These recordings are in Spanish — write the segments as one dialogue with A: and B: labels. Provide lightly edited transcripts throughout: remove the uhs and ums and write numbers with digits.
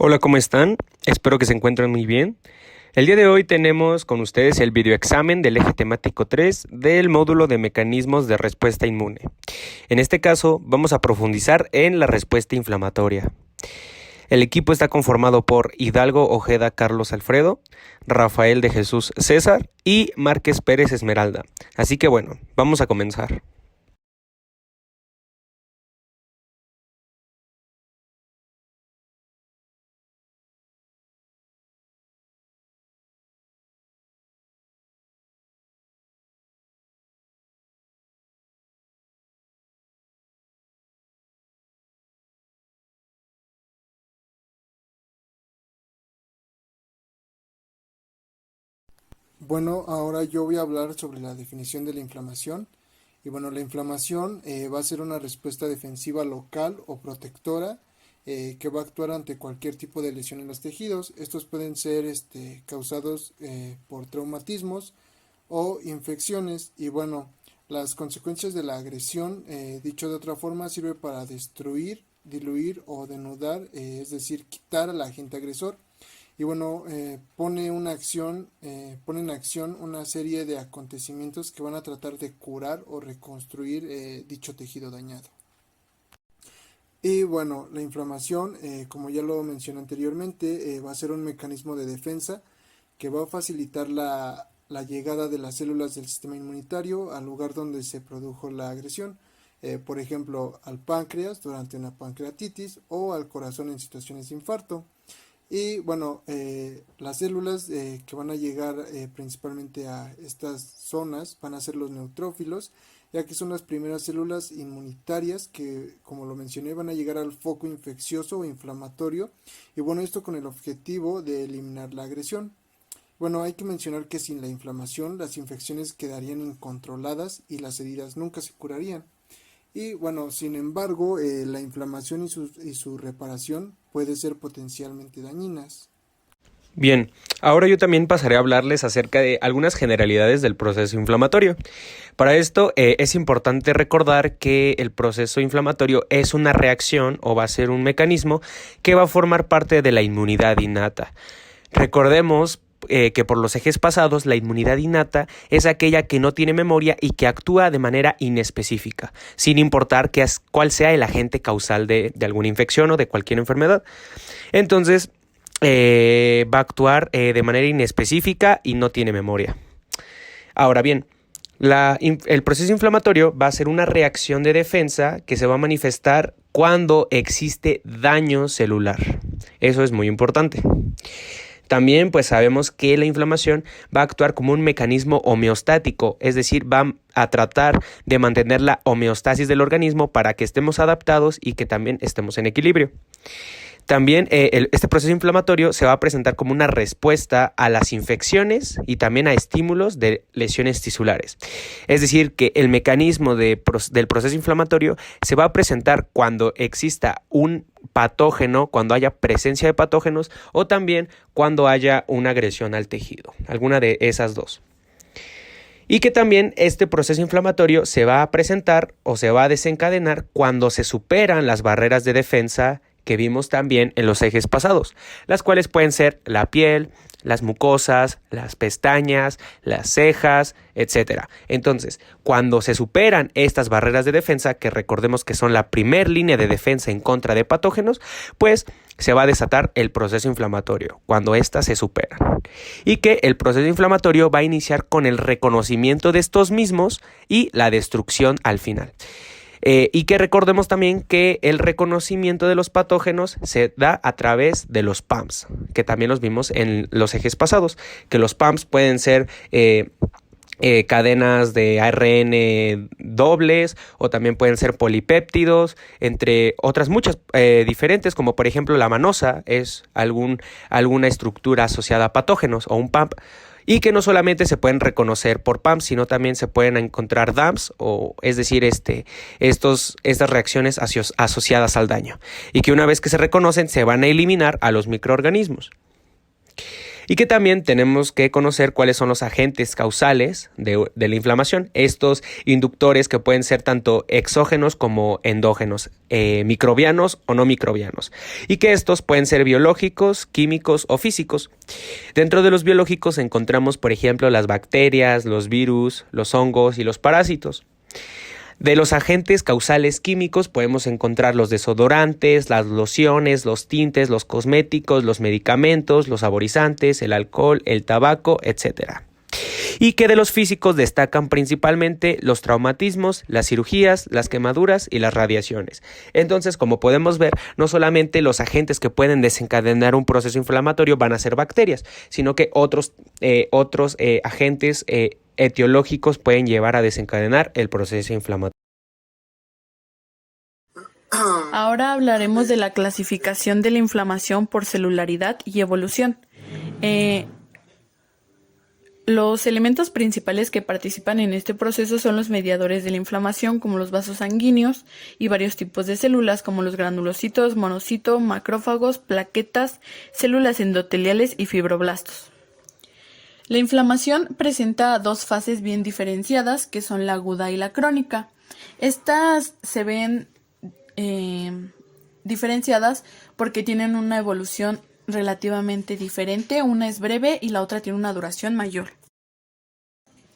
A: Hola, ¿cómo están? Espero que se encuentren muy bien. El día de hoy tenemos con ustedes el videoexamen del eje temático 3 del módulo de mecanismos de respuesta inmune. En este caso, vamos a profundizar en la respuesta inflamatoria. El equipo está conformado por Hidalgo Ojeda Carlos Alfredo, Rafael de Jesús César y Márquez Pérez Esmeralda. Así que bueno, vamos a comenzar.
B: Bueno, ahora yo voy a hablar sobre la definición de la inflamación. Y bueno, la inflamación va a ser una respuesta defensiva local o protectora que va a actuar ante cualquier tipo de lesión en los tejidos. Estos pueden ser causados por traumatismos o infecciones. Y bueno, las consecuencias de la agresión, dicho de otra forma, sirve para destruir, diluir o denudar, es decir, quitar al agente agresor. Y bueno, pone en acción una serie de acontecimientos que van a tratar de curar o reconstruir dicho tejido dañado. Y bueno, la inflamación, como ya lo mencioné anteriormente, va a ser un mecanismo de defensa que va a facilitar la llegada de las células del sistema inmunitario al lugar donde se produjo la agresión. Por ejemplo, al páncreas durante una pancreatitis o al corazón en situaciones de infarto. Y bueno, las células que van a llegar principalmente a estas zonas van a ser los neutrófilos, ya que son las primeras células inmunitarias que, como lo mencioné, van a llegar al foco infeccioso o inflamatorio. Y bueno, esto con el objetivo de eliminar la agresión. Bueno, hay que mencionar que sin la inflamación las infecciones quedarían incontroladas y las heridas nunca se curarían. Y bueno, sin embargo, la inflamación y su reparación puede ser potencialmente dañinas.
A: Bien, ahora yo también pasaré a hablarles acerca de algunas generalidades del proceso inflamatorio. Para esto es importante recordar que el proceso inflamatorio es una reacción o va a ser un mecanismo que va a formar parte de la inmunidad innata. Recordemos que por los ejes pasados la inmunidad innata es aquella que no tiene memoria y que actúa de manera inespecífica, sin importar cuál sea el agente causal de alguna infección o de cualquier enfermedad. Entonces, va a actuar de manera inespecífica y no tiene memoria. Ahora bien, el proceso inflamatorio va a ser una reacción de defensa que se va a manifestar cuando existe daño celular. Eso es muy importante. También pues sabemos que la inflamación va a actuar como un mecanismo homeostático, es decir, va a tratar de mantener la homeostasis del organismo para que estemos adaptados y que también estemos en equilibrio. También este proceso inflamatorio se va a presentar como una respuesta a las infecciones y también a estímulos de lesiones tisulares. Es decir, que el mecanismo del proceso inflamatorio se va a presentar cuando exista un patógeno, cuando haya presencia de patógenos o también cuando haya una agresión al tejido, alguna de esas dos. Y que también este proceso inflamatorio se va a presentar o se va a desencadenar cuando se superan las barreras de defensa que vimos también en los ejes pasados, las cuales pueden ser la piel, las mucosas, las pestañas, las cejas, etc. Entonces, cuando se superan estas barreras de defensa, que recordemos que son la primer línea de defensa en contra de patógenos, pues se va a desatar el proceso inflamatorio, cuando éstas se superan. Y que el proceso inflamatorio va a iniciar con el reconocimiento de estos mismos y la destrucción al final. Y que recordemos también que el reconocimiento de los patógenos se da a través de los PAMPs, que también los vimos en los ejes pasados, que los PAMPs pueden ser cadenas de ARN dobles o también pueden ser polipéptidos, entre otras muchas diferentes, como por ejemplo la manosa es alguna estructura asociada a patógenos o un PAMP. Y que no solamente se pueden reconocer por PAMPs, sino también se pueden encontrar DAMPs, o es decir, estas reacciones asociadas al daño. Y que una vez que se reconocen, se van a eliminar a los microorganismos. Y que también tenemos que conocer cuáles son los agentes causales de la inflamación. Estos inductores que pueden ser tanto exógenos como endógenos, microbianos o no microbianos. Y que estos pueden ser biológicos, químicos o físicos. Dentro de los biológicos encontramos, por ejemplo, las bacterias, los virus, los hongos y los parásitos. De los agentes causales químicos podemos encontrar los desodorantes, las lociones, los tintes, los cosméticos, los medicamentos, los saborizantes, el alcohol, el tabaco, etc. Y que de los físicos destacan principalmente los traumatismos, las cirugías, las quemaduras y las radiaciones. Entonces, como podemos ver, no solamente los agentes que pueden desencadenar un proceso inflamatorio van a ser bacterias, sino que otros agentes etiológicos pueden llevar a desencadenar el proceso inflamatorio.
C: Ahora hablaremos de la clasificación de la inflamación por celularidad y evolución. Los elementos principales que participan en este proceso son los mediadores de la inflamación, como los vasos sanguíneos y varios tipos de células, como los granulocitos, monocitos, macrófagos, plaquetas, células endoteliales y fibroblastos. La inflamación presenta dos fases bien diferenciadas, que son la aguda y la crónica. Estas se ven diferenciadas porque tienen una evolución relativamente diferente. Una es breve y la otra tiene una duración mayor.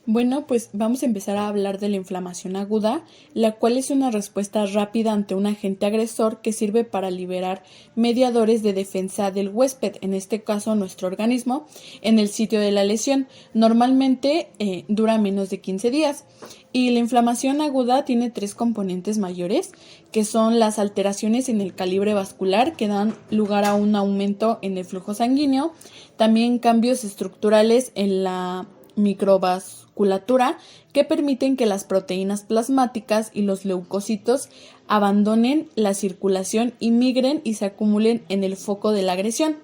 C: Bueno, pues vamos a empezar a hablar de la inflamación aguda, la cual es una respuesta rápida ante un agente agresor que sirve para liberar mediadores de defensa del huésped, en este caso nuestro organismo, en el sitio de la lesión. Normalmente dura menos de 15 días. Y la inflamación aguda tiene tres componentes mayores, que son las alteraciones en el calibre vascular, que dan lugar a un aumento en el flujo sanguíneo, también cambios estructurales en la microvasculatura que permiten que las proteínas plasmáticas y los leucocitos abandonen la circulación y migren y se acumulen en el foco de la agresión.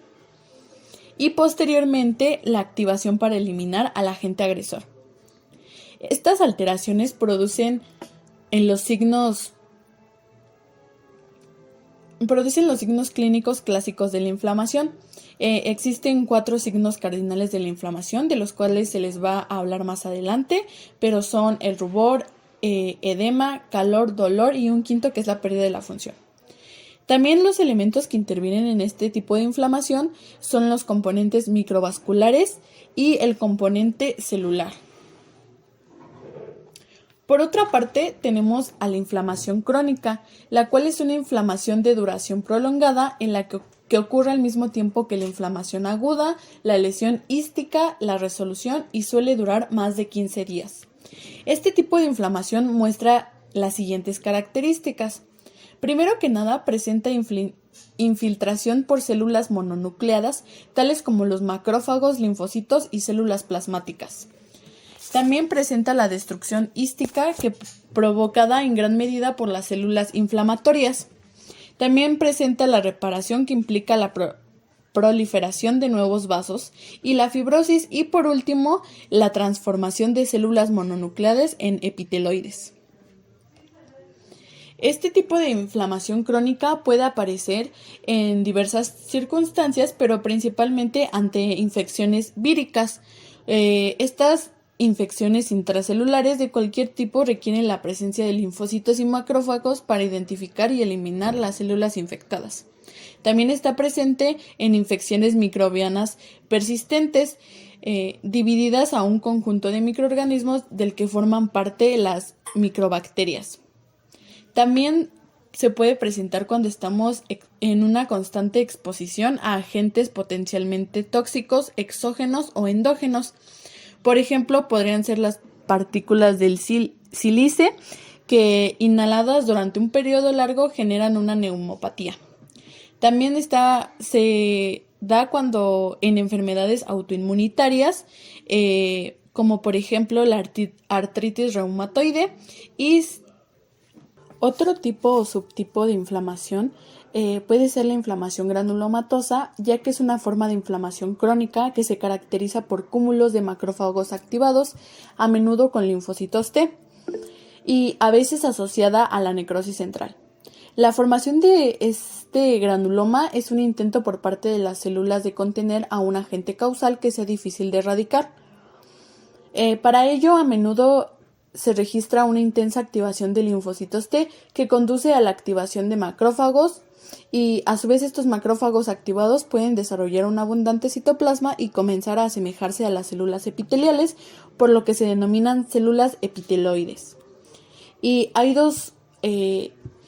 C: Y posteriormente la activación para eliminar al agente agresor. Estas alteraciones producen los signos clínicos clásicos de la inflamación. Existen 4 signos cardinales de la inflamación, de los cuales se les va a hablar más adelante, pero son el rubor, edema, calor, dolor y un quinto que es la pérdida de la función. También los elementos que intervienen en este tipo de inflamación son los componentes microvasculares y el componente celular. Por otra parte, tenemos a la inflamación crónica, la cual es una inflamación de duración prolongada en la que ocurre al mismo tiempo que la inflamación aguda, la lesión ística, la resolución y suele durar más de 15 días. Este tipo de inflamación muestra las siguientes características. Primero que nada, presenta infiltración por células mononucleadas, tales como los macrófagos, linfocitos y células plasmáticas. También presenta la destrucción ística, provocada en gran medida por las células inflamatorias. También presenta la reparación, que implica la proliferación de nuevos vasos, y la fibrosis, y por último, la transformación de células mononucleadas en epiteloides. Este tipo de inflamación crónica puede aparecer en diversas circunstancias, pero principalmente ante infecciones víricas. Estas infecciones intracelulares de cualquier tipo requieren la presencia de linfocitos y macrófagos para identificar y eliminar las células infectadas. También está presente en infecciones microbianas persistentes, divididas a un conjunto de microorganismos del que forman parte las microbacterias. También se puede presentar cuando estamos en una constante exposición a agentes potencialmente tóxicos, exógenos o endógenos. Por ejemplo, podrían ser las partículas del sílice que, inhaladas durante un periodo largo, generan una neumopatía. También se da cuando en enfermedades autoinmunitarias, como por ejemplo la artritis reumatoide. Y otro tipo o subtipo de inflamación puede ser la inflamación granulomatosa, ya que es una forma de inflamación crónica que se caracteriza por cúmulos de macrófagos activados, a menudo con linfocitos T, y a veces asociada a la necrosis central. La formación de este granuloma es un intento por parte de las células de contener a un agente causal que sea difícil de erradicar. Para ello, a menudo se registra una intensa activación de linfocitos T que conduce a la activación de macrófagos y a su vez estos macrófagos activados pueden desarrollar un abundante citoplasma y comenzar a asemejarse a las células epiteliales, por lo que se denominan células epiteloides. Y hay dos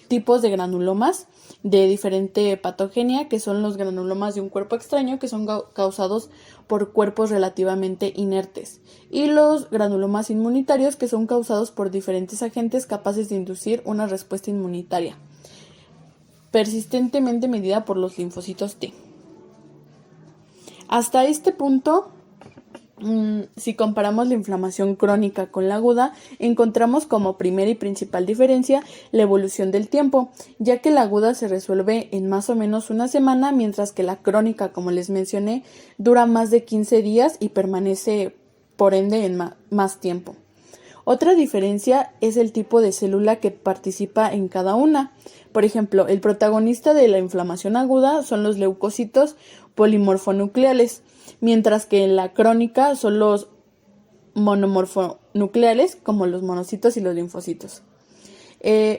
C: tipos de granulomas de diferente patogenia, que son los granulomas de un cuerpo extraño, que son causados por cuerpos relativamente inertes, y los granulomas inmunitarios, que son causados por diferentes agentes capaces de inducir una respuesta inmunitaria, persistentemente medida por los linfocitos T. Hasta este punto, si comparamos la inflamación crónica con la aguda, encontramos como primera y principal diferencia la evolución del tiempo, ya que la aguda se resuelve en más o menos una semana, mientras que la crónica, como les mencioné, dura más de 15 días y permanece, por ende, en más tiempo. Otra diferencia es el tipo de célula que participa en cada una. Por ejemplo, el protagonista de la inflamación aguda son los leucocitos polimorfonucleales, mientras que en la crónica son los monomorfonucleales, como los monocitos y los linfocitos.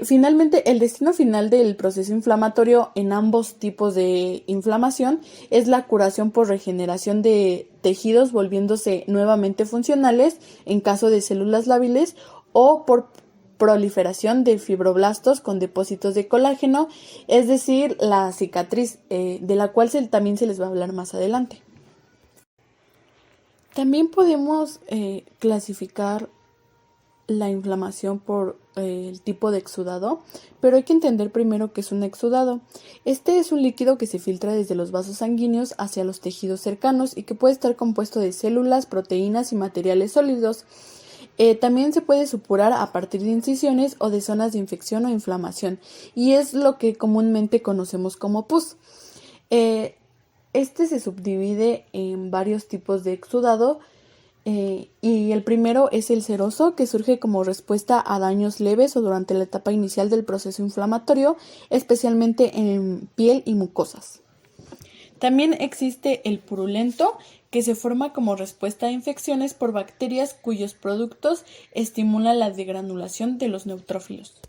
C: Finalmente, el destino final del proceso inflamatorio en ambos tipos de inflamación es la curación por regeneración de tejidos volviéndose nuevamente funcionales en caso de células lábiles o por proliferación de fibroblastos con depósitos de colágeno, es decir, la cicatriz, de la cual también se les va a hablar más adelante. También podemos clasificar la inflamación por el tipo de exudado, pero hay que entender primero qué es un exudado. Este es un líquido que se filtra desde los vasos sanguíneos hacia los tejidos cercanos y que puede estar compuesto de células, proteínas y materiales sólidos. También se puede supurar a partir de incisiones o de zonas de infección o inflamación, y es lo que comúnmente conocemos como pus. Este se subdivide en varios tipos de exudado, y el primero es el seroso, que surge como respuesta a daños leves o durante la etapa inicial del proceso inflamatorio, especialmente en piel y mucosas. También existe el purulento, que se forma como respuesta a infecciones por bacterias cuyos productos estimulan la degranulación de los neutrófilos.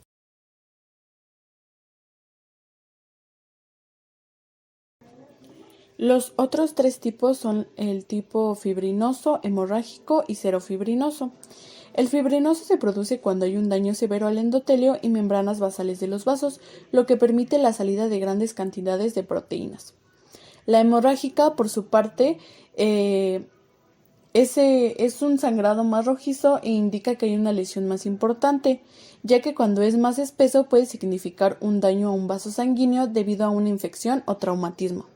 C: Los otros tres tipos son el tipo fibrinoso, hemorrágico y serofibrinoso. El fibrinoso se produce cuando hay un daño severo al endotelio y membranas basales de los vasos, lo que permite la salida de grandes cantidades de proteínas. La hemorrágica, por su parte, es un sangrado más rojizo e indica que hay una lesión más importante, ya que cuando es más espeso puede significar un daño a un vaso sanguíneo debido a una infección o traumatismo.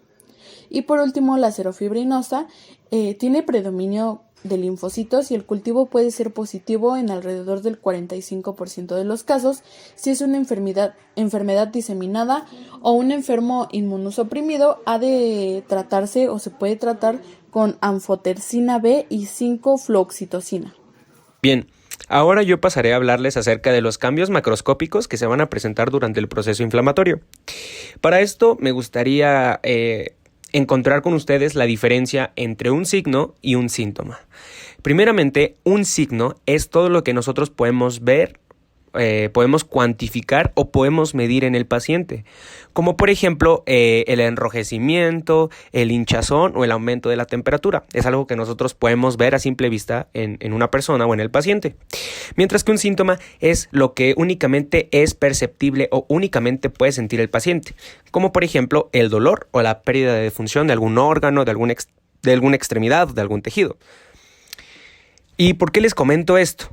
C: Y por último, la serofibrinosa tiene predominio de linfocitos y el cultivo puede ser positivo en alrededor del 45% de los casos si es una enfermedad diseminada o un enfermo inmunosuprimido. Ha de tratarse o se puede tratar con anfotericina B y 5-fluoxetosina.
A: Bien, ahora yo pasaré a hablarles acerca de los cambios macroscópicos que se van a presentar durante el proceso inflamatorio. Para esto me gustaría encontrar con ustedes la diferencia entre un signo y un síntoma. Primeramente, un signo es todo lo que nosotros podemos ver, podemos cuantificar o podemos medir en el paciente, como por ejemplo el enrojecimiento, el hinchazón o el aumento de la temperatura. Es algo que nosotros podemos ver a simple vista en una persona o en el paciente. Mientras que un síntoma es lo que únicamente es perceptible o únicamente puede sentir el paciente, como por ejemplo el dolor o la pérdida de función de algún órgano, de alguna extremidad, de algún tejido. ¿Y por qué les comento esto?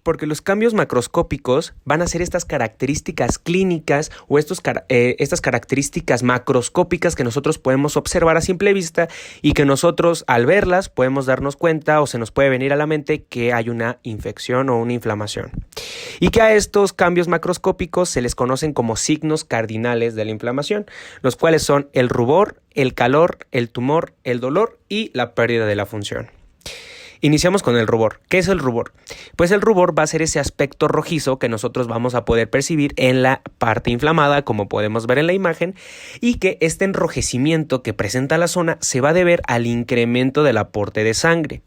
A: Porque los cambios macroscópicos van a ser estas características clínicas o estas características macroscópicas que nosotros podemos observar a simple vista y que nosotros al verlas podemos darnos cuenta o se nos puede venir a la mente que hay una infección o una inflamación. Y que a estos cambios macroscópicos se les conocen como signos cardinales de la inflamación, los cuales son el rubor, el calor, el tumor, el dolor y la pérdida de la función. Iniciamos con el rubor. ¿Qué es el rubor? Pues el rubor va a ser ese aspecto rojizo que nosotros vamos a poder percibir en la parte inflamada, como podemos ver en la imagen, y que este enrojecimiento que presenta la zona se va a deber al incremento del aporte de sangre.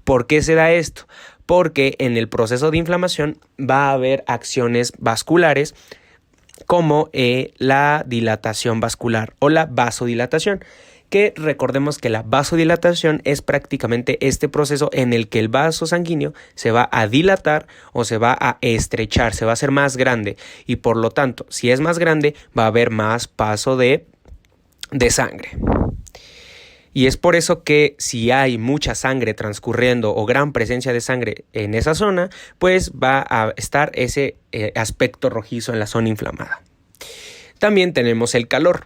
A: ¿Por qué se da esto? Porque en el proceso de inflamación va a haber acciones vasculares como la dilatación vascular o la vasodilatación, que recordemos que la vasodilatación es prácticamente este proceso en el que el vaso sanguíneo se va a dilatar o se va a estrechar, se va a hacer más grande, y por lo tanto, si es más grande, va a haber más paso de sangre. Y es por eso que si hay mucha sangre transcurriendo o gran presencia de sangre en esa zona, pues va a estar ese aspecto rojizo en la zona inflamada. También tenemos el calor.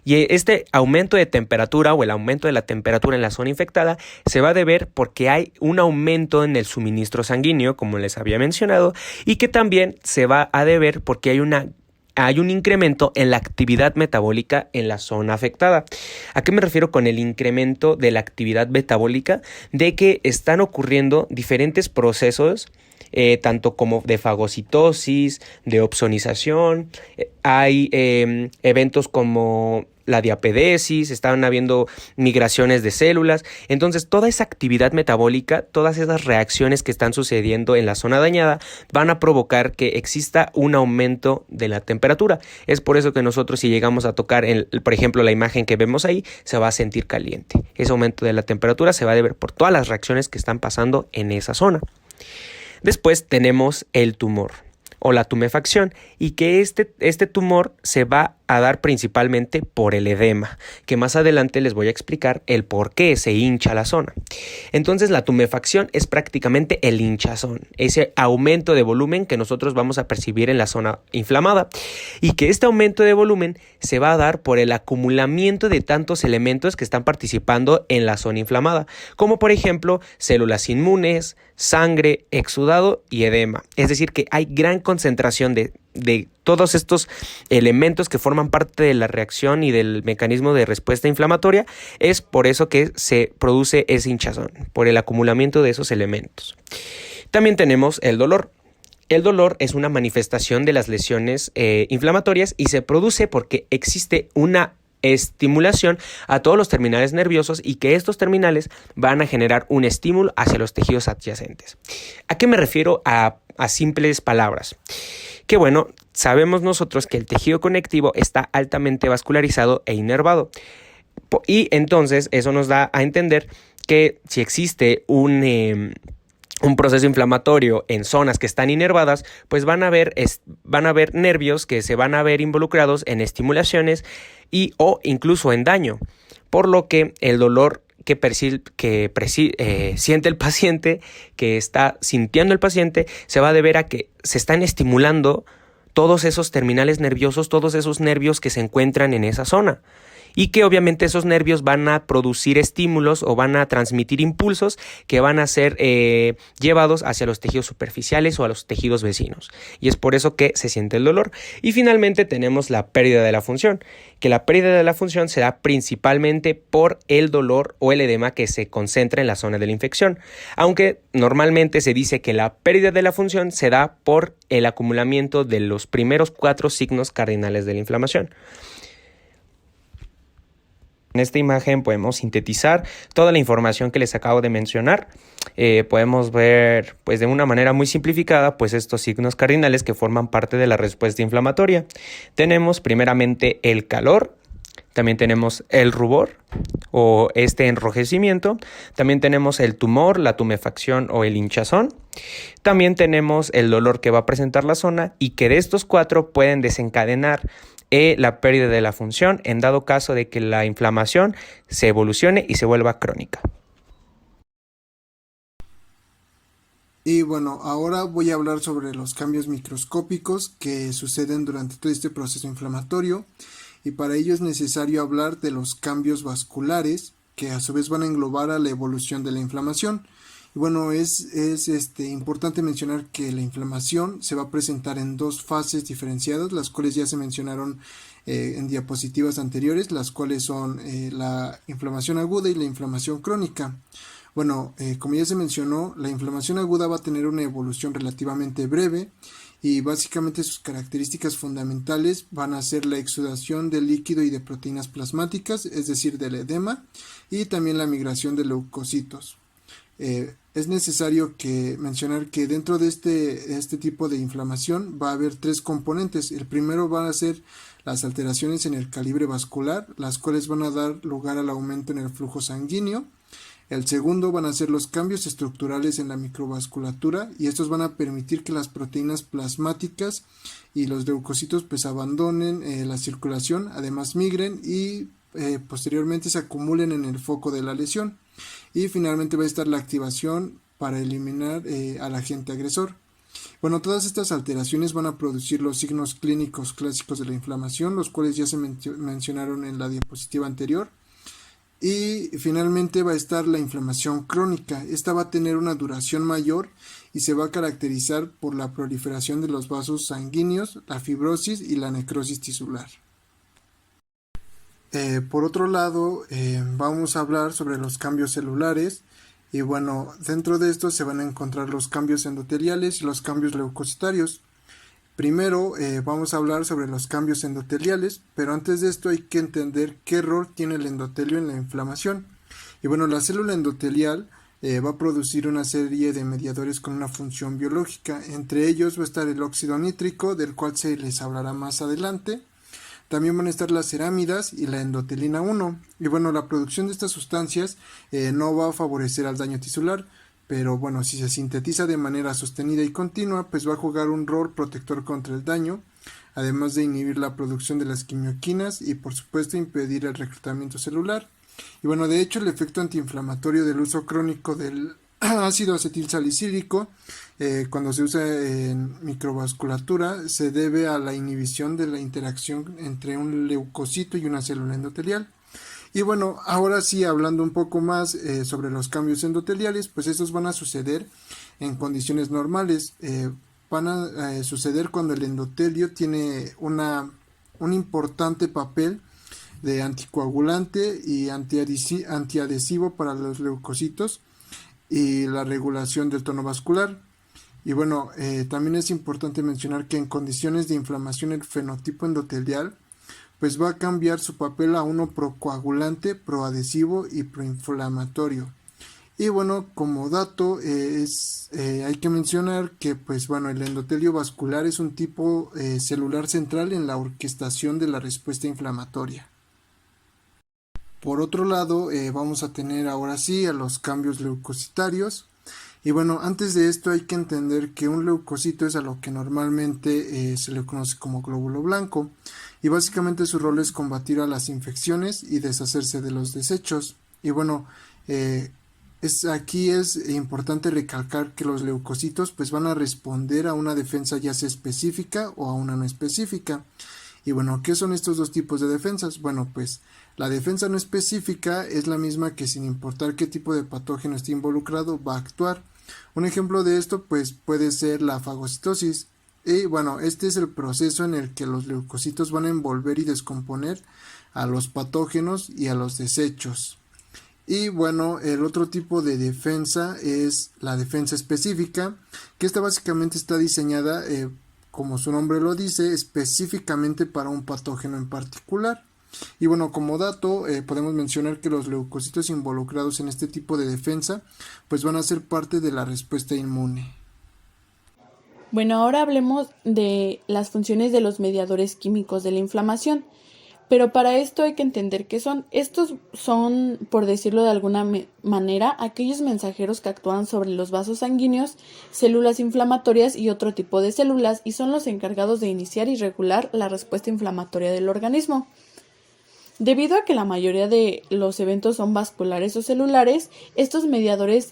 A: Y este aumento de temperatura o el aumento de la temperatura en la zona infectada se va a deber porque hay un aumento en el suministro sanguíneo, como les había mencionado, y que también se va a deber porque hay un incremento en la actividad metabólica en la zona afectada. ¿A qué me refiero con el incremento de la actividad metabólica? De que están ocurriendo diferentes procesos, tanto como de fagocitosis, de opsonización, hay eventos como la diapedesis, están habiendo migraciones de células. Entonces toda esa actividad metabólica, todas esas reacciones que están sucediendo en la zona dañada van a provocar que exista un aumento de la temperatura. Es por eso que nosotros, si llegamos a tocar, por ejemplo, la imagen que vemos ahí, se va a sentir caliente. Ese aumento de la temperatura se va a deber por todas las reacciones que están pasando en esa zona. Después tenemos el tumor o la tumefacción, y que este tumor se va a dar principalmente por el edema, que más adelante les voy a explicar el por qué se hincha la zona. Entonces la tumefacción es prácticamente el hinchazón, ese aumento de volumen que nosotros vamos a percibir en la zona inflamada, y que este aumento de volumen se va a dar por el acumulamiento de tantos elementos que están participando en la zona inflamada, como por ejemplo células inmunes, sangre, exudado y edema. Es decir, que hay gran concentración de todos estos elementos que forman parte de la reacción y del mecanismo de respuesta inflamatoria. Es por eso que se produce ese hinchazón, por el acumulamiento de esos elementos. También tenemos el dolor. El dolor es una manifestación de las lesiones inflamatorias y se produce porque existe una estimulación a todos los terminales nerviosos, y que estos terminales van a generar un estímulo hacia los tejidos adyacentes. ¿A qué me refiero a simples palabras? Que bueno, sabemos nosotros que el tejido conectivo está altamente vascularizado e inervado, y entonces eso nos da a entender que si existe un proceso inflamatorio en zonas que están inervadas, pues van a haber nervios que se van a ver involucrados en estimulaciones o incluso en daño, por lo que el dolor que siente el paciente, que está sintiendo el paciente, se va a deber a que se están estimulando todos esos terminales nerviosos, todos esos nervios que se encuentran en esa zona, y que obviamente esos nervios van a producir estímulos o van a transmitir impulsos que van a ser llevados hacia los tejidos superficiales o a los tejidos vecinos, y es por eso que se siente el dolor. Y finalmente tenemos la pérdida de la función, que la pérdida de la función se da principalmente por el dolor o el edema que se concentra en la zona de la infección, aunque normalmente se dice que la pérdida de la función se da por el acumulamiento de los primeros 4 signos cardinales de la inflamación. En esta imagen podemos sintetizar toda la información que les acabo de mencionar. Podemos ver, pues, de una manera muy simplificada, pues, estos signos cardinales que forman parte de la respuesta inflamatoria. Tenemos primeramente el calor, también tenemos el rubor o este enrojecimiento, también tenemos el tumor, la tumefacción o el hinchazón, también tenemos el dolor que va a presentar la zona, y que de estos 4 pueden desencadenar la pérdida de la función en dado caso de que la inflamación se evolucione y se vuelva crónica.
B: Y bueno, ahora voy a hablar sobre los cambios microscópicos que suceden durante todo este proceso inflamatorio, y para ello es necesario hablar de los cambios vasculares, que a su vez van a englobar a la evolución de la inflamación. Y bueno, es importante mencionar que la inflamación se va a presentar en 2 fases diferenciadas, las cuales ya se mencionaron en diapositivas anteriores, las cuales son la inflamación aguda y la inflamación crónica. Bueno, como ya se mencionó, la inflamación aguda va a tener una evolución relativamente breve y básicamente sus características fundamentales van a ser la exudación de líquido y de proteínas plasmáticas, es decir, del edema, y también la migración de leucocitos. Es necesario mencionar que dentro de este tipo de inflamación va a haber tres componentes. El primero van a ser las alteraciones en el calibre vascular, las cuales van a dar lugar al aumento en el flujo sanguíneo. El segundo van a ser los cambios estructurales en la microvasculatura y estos van a permitir que las proteínas plasmáticas y los leucocitos pues abandonen la circulación, además migren y posteriormente se acumulen en el foco de la lesión. Y finalmente va a estar la activación para eliminar al agente agresor. Bueno, todas estas alteraciones van a producir los signos clínicos clásicos de la inflamación, los cuales ya se mencionaron en la diapositiva anterior. Y finalmente va a estar la inflamación crónica. Esta va a tener una duración mayor y se va a caracterizar por la proliferación de los vasos sanguíneos, la fibrosis y la necrosis tisular. Por otro lado, vamos a hablar sobre los cambios celulares y bueno, dentro de estos se van a encontrar los cambios endoteliales y los cambios leucocitarios. Primero vamos a hablar sobre los cambios endoteliales, pero antes de esto hay que entender qué rol tiene el endotelio en la inflamación. Y bueno, la célula endotelial va a producir una serie de mediadores con una función biológica. Entre ellos va a estar el óxido nítrico, del cual se les hablará más adelante. También van a estar las cerámidas y la endotelina 1. Y bueno, la producción de estas sustancias no va a favorecer al daño tisular, pero bueno, si se sintetiza de manera sostenida y continua, pues va a jugar un rol protector contra el daño, además de inhibir la producción de las quimioquinas y por supuesto impedir el reclutamiento celular. Y bueno, de hecho el efecto antiinflamatorio del uso crónico del ácido acetilsalicílico cuando se usa en microvasculatura se debe a la inhibición de la interacción entre un leucocito y una célula endotelial. Y bueno, ahora sí, hablando un poco más sobre los cambios endoteliales, pues estos van a suceder en condiciones normales. Van a suceder cuando el endotelio tiene un importante papel de anticoagulante y antiadhesivo para los leucocitos y la regulación del tono vascular. Y bueno, también es importante mencionar que en condiciones de inflamación el fenotipo endotelial pues va a cambiar su papel a uno procoagulante, proadhesivo y proinflamatorio. Y bueno, como dato hay que mencionar que pues bueno, el endotelio vascular es un tipo celular central en la orquestación de la respuesta inflamatoria. Por otro lado, vamos a tener ahora sí a los cambios leucocitarios. Y bueno, antes de esto hay que entender que un leucocito es a lo que normalmente se le conoce como glóbulo blanco. Y básicamente su rol es combatir a las infecciones y deshacerse de los desechos. Y bueno, aquí es importante recalcar que los leucocitos pues van a responder a una defensa ya sea específica o a una no específica. Y bueno, ¿qué son estos dos tipos de defensas? Bueno, pues la defensa no específica es la misma que sin importar qué tipo de patógeno esté involucrado va a actuar. Un ejemplo de esto pues puede ser la fagocitosis. Y bueno, este es el proceso en el que los leucocitos van a envolver y descomponer a los patógenos y a los desechos. Y bueno, el otro tipo de defensa es la defensa específica, que esta básicamente está diseñada, como su nombre lo dice, específicamente para un patógeno en particular. Y bueno, como dato, podemos mencionar que los leucocitos involucrados en este tipo de defensa, pues van a ser parte de la respuesta inmune.
C: Bueno, ahora hablemos de las funciones de los mediadores químicos de la inflamación. Pero para esto hay que entender qué son. Estos son, por decirlo de alguna manera, aquellos mensajeros que actúan sobre los vasos sanguíneos, células inflamatorias y otro tipo de células, y son los encargados de iniciar y regular la respuesta inflamatoria del organismo. Debido a que la mayoría de los eventos son vasculares o celulares, estos mediadores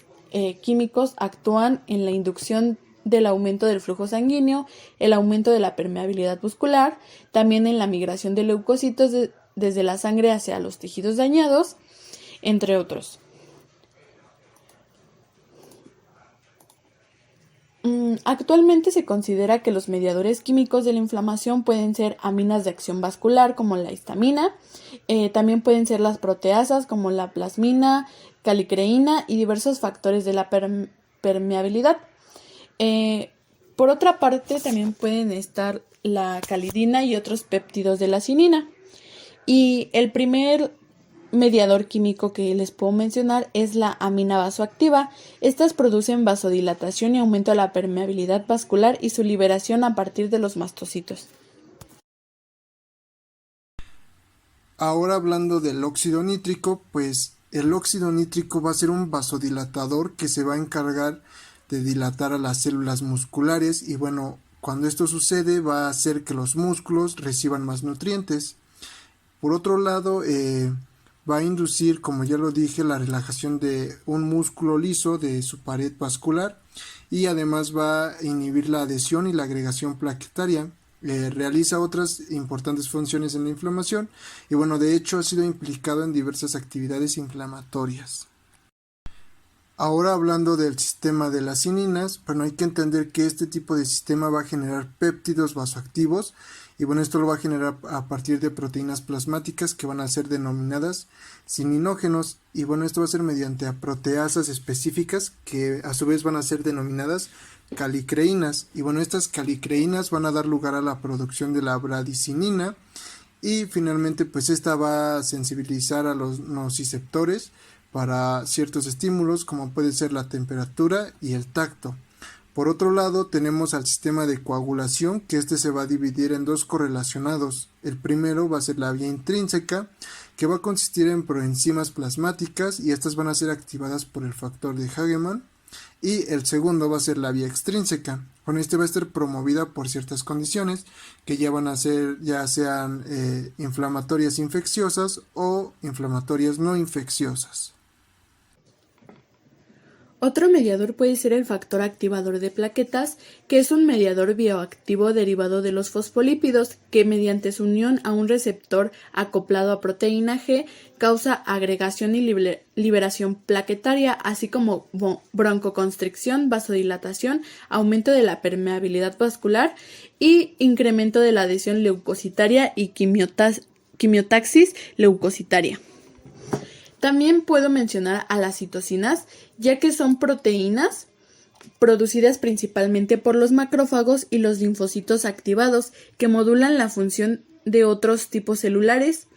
C: químicos actúan en la inducción del aumento del flujo sanguíneo, el aumento de la permeabilidad muscular, también en la migración de leucocitos desde la sangre hacia los tejidos dañados, entre otros. Actualmente se considera que los mediadores químicos de la inflamación pueden ser aminas de acción vascular como la histamina, también pueden ser las proteasas como la plasmina, calicreína y diversos factores de la permeabilidad. Por otra parte, también pueden estar la calidina y otros péptidos de la cinina. Y el primer mediador químico que les puedo mencionar es la amina vasoactiva. Estas producen vasodilatación y aumento de la permeabilidad vascular y su liberación a partir de los mastocitos.
B: Ahora hablando del óxido nítrico, pues el óxido nítrico va a ser un vasodilatador que se va a encargar de dilatar a las células musculares y bueno, cuando esto sucede va a hacer que los músculos reciban más nutrientes. Por otro lado, va a inducir, como ya lo dije, la relajación de un músculo liso de su pared vascular y además va a inhibir la adhesión y la agregación plaquetaria. Realiza otras importantes funciones en la inflamación y bueno, de hecho ha sido implicado en diversas actividades inflamatorias. Ahora hablando del sistema de las cininas, bueno, hay que entender que este tipo de sistema va a generar péptidos vasoactivos y bueno, esto lo va a generar a partir de proteínas plasmáticas que van a ser denominadas cininógenos y bueno, esto va a ser mediante proteasas específicas que a su vez van a ser denominadas calicreínas y bueno, estas calicreínas van a dar lugar a la producción de la bradicinina y finalmente pues esta va a sensibilizar a los nociceptores para ciertos estímulos como puede ser la temperatura y el tacto. Por otro lado tenemos al sistema de coagulación que este se va a dividir en dos correlacionados. El primero va a ser la vía intrínseca que va a consistir en proenzimas plasmáticas y estas van a ser activadas por el factor de Hagemann. Y el segundo va a ser la vía extrínseca. Bueno, este va a estar promovida por ciertas condiciones que ya van a ser, ya sean inflamatorias infecciosas o inflamatorias no infecciosas.
C: Otro mediador puede ser el factor activador de plaquetas, que es un mediador bioactivo derivado de los fosfolípidos, que mediante su unión a un receptor acoplado a proteína G causa agregación y liberación plaquetaria, así como broncoconstricción, vasodilatación, aumento de la permeabilidad vascular y incremento de la adhesión leucocitaria y quimiotaxis leucocitaria. También puedo mencionar a las citocinas, ya que son proteínas producidas principalmente por los macrófagos y los linfocitos activados, que modulan la función de otros tipos celulares.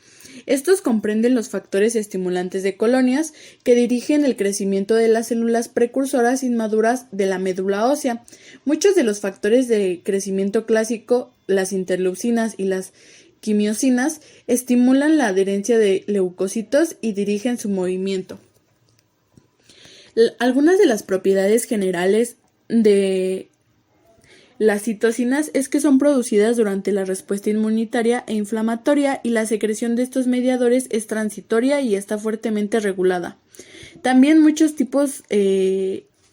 C: Estos comprenden los factores estimulantes de colonias que dirigen el crecimiento de las células precursoras inmaduras de la médula ósea. Muchos de los factores de crecimiento clásico, las interleucinas y las quimiosinas, estimulan la adherencia de leucocitos y dirigen su movimiento. Algunas de las propiedades generales de las citocinas es que son producidas durante la respuesta inmunitaria e inflamatoria y la secreción de estos mediadores es transitoria y está fuertemente regulada. También muchos tipos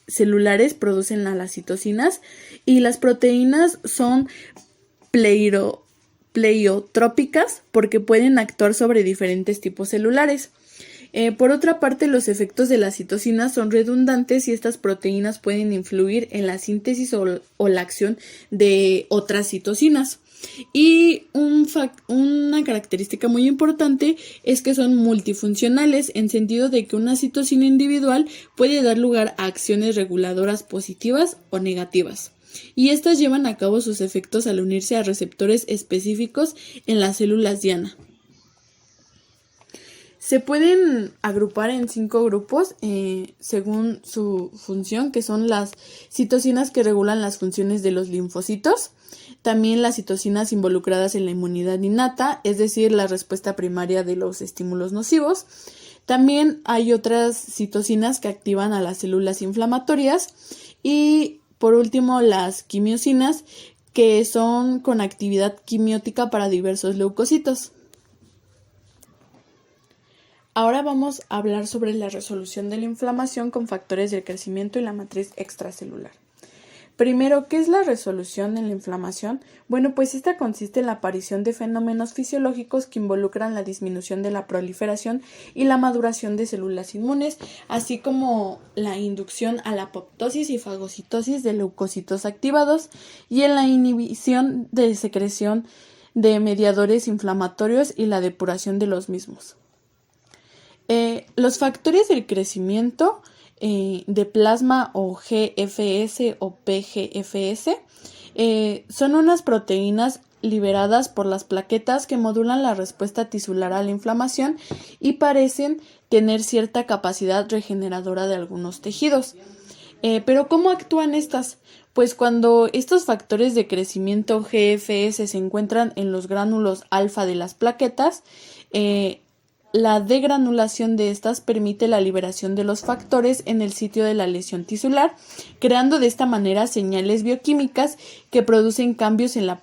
C: celulares producen las citocinas y las proteínas son pleiotrópicas porque pueden actuar sobre diferentes tipos celulares. Por otra parte, los efectos de las citocinas son redundantes y estas proteínas pueden influir en la síntesis o la acción de otras citocinas. Y una característica muy importante es que son multifuncionales en sentido de que una citocina individual puede dar lugar a acciones reguladoras positivas o negativas. Y estas llevan a cabo sus efectos al unirse a receptores específicos en las células diana. Se pueden agrupar en 5 grupos según su función, que son las citocinas que regulan las funciones de los linfocitos, también las citocinas involucradas en la inmunidad innata, es decir, la respuesta primaria de los estímulos nocivos. También hay otras citocinas que activan a las células inflamatorias y por último las quimiosinas, que son con actividad quimiótica para diversos leucocitos. Ahora vamos a hablar sobre la resolución de la inflamación con factores del crecimiento y la matriz extracelular. Primero, ¿qué es la resolución en la inflamación? Bueno, pues esta consiste en la aparición de fenómenos fisiológicos que involucran la disminución de la proliferación y la maduración de células inmunes, así como la inducción a la apoptosis y fagocitosis de leucocitos activados y en la inhibición de secreción de mediadores inflamatorios y la depuración de los mismos. Los factores del crecimiento de plasma o GFS o PGFS son unas proteínas liberadas por las plaquetas que modulan la respuesta tisular a la inflamación y parecen tener cierta capacidad regeneradora de algunos tejidos. Pero ¿cómo actúan estas? Pues cuando estos factores de crecimiento GFS se encuentran en los gránulos alfa de las plaquetas, la degranulación de estas permite la liberación de los factores en el sitio de la lesión tisular, creando de esta manera señales bioquímicas que producen cambios en la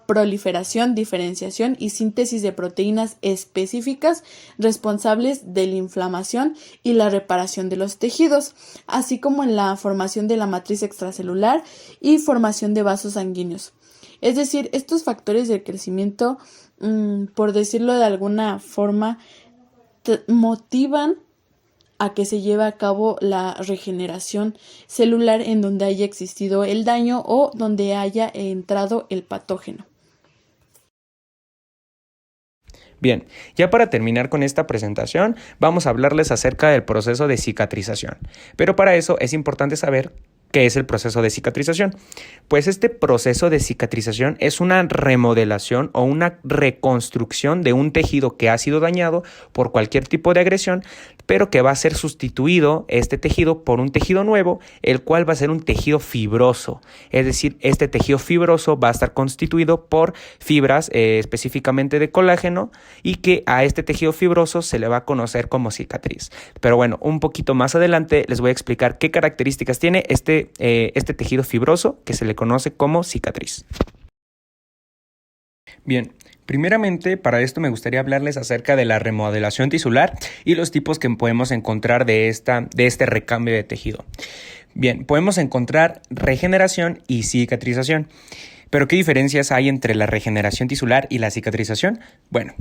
C: proliferación, diferenciación y síntesis de proteínas específicas responsables de la inflamación y la reparación de los tejidos, así como en la formación de la matriz extracelular y formación de vasos sanguíneos. Es decir, estos factores de crecimiento, por decirlo de alguna forma, motivan a que se lleve a cabo la regeneración celular en donde haya existido el daño o donde haya entrado el patógeno.
A: Bien, ya para terminar con esta presentación, vamos a hablarles acerca del proceso de cicatrización. Pero para eso es importante saber ¿qué es el proceso de cicatrización? Pues este proceso de cicatrización es una remodelación o una reconstrucción de un tejido que ha sido dañado por cualquier tipo de agresión, pero que va a ser sustituido este tejido por un tejido nuevo, el cual va a ser un tejido fibroso. Es decir, este tejido fibroso va a estar constituido por fibras específicamente de colágeno y que a este tejido fibroso se le va a conocer como cicatriz. Pero bueno, un poquito más adelante les voy a explicar qué características tiene este tejido fibroso que se le conoce como cicatriz. Bien, primeramente para esto me gustaría hablarles acerca de la remodelación tisular y los tipos que podemos encontrar de este recambio de tejido. Bien, podemos encontrar regeneración y cicatrización. ¿Pero qué diferencias hay entre la regeneración tisular y la cicatrización? Bueno,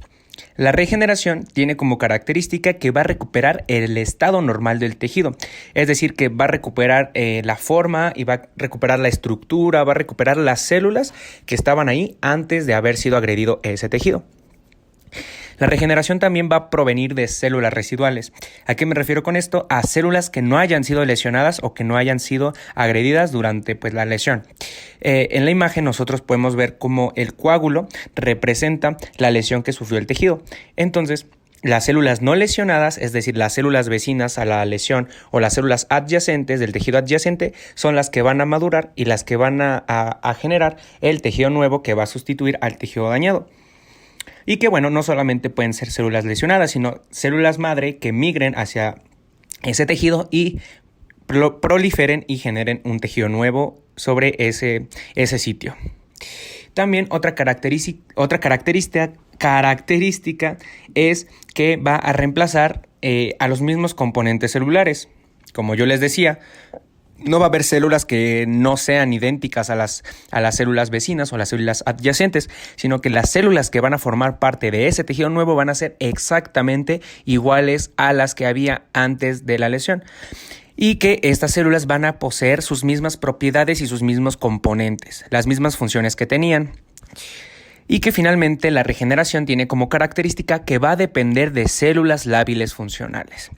A: la regeneración tiene como característica que va a recuperar el estado normal del tejido, es decir, que va a recuperar la forma y va a recuperar la estructura, va a recuperar las células que estaban ahí antes de haber sido agredido ese tejido. La regeneración también va a provenir de células residuales. ¿A qué me refiero con esto? A células que no hayan sido lesionadas o que no hayan sido agredidas durante la lesión. En la imagen nosotros podemos ver cómo el coágulo representa la lesión que sufrió el tejido. Entonces, las células no lesionadas, es decir, las células vecinas a la lesión o las células adyacentes del tejido adyacente, son las que van a madurar y las que van a generar el tejido nuevo que va a sustituir al tejido dañado. Y que no solamente pueden ser células lesionadas, sino células madre que migren hacia ese tejido y proliferen y generen un tejido nuevo sobre ese sitio. También otra característica es que va a reemplazar a los mismos componentes celulares. Como yo les decía, no va a haber células que no sean idénticas a las células vecinas o las células adyacentes, sino que las células que van a formar parte de ese tejido nuevo van a ser exactamente iguales a las que había antes de la lesión. Y que estas células van a poseer sus mismas propiedades y sus mismos componentes, las mismas funciones que tenían. Y que finalmente la regeneración tiene como característica que va a depender de células lábiles funcionales.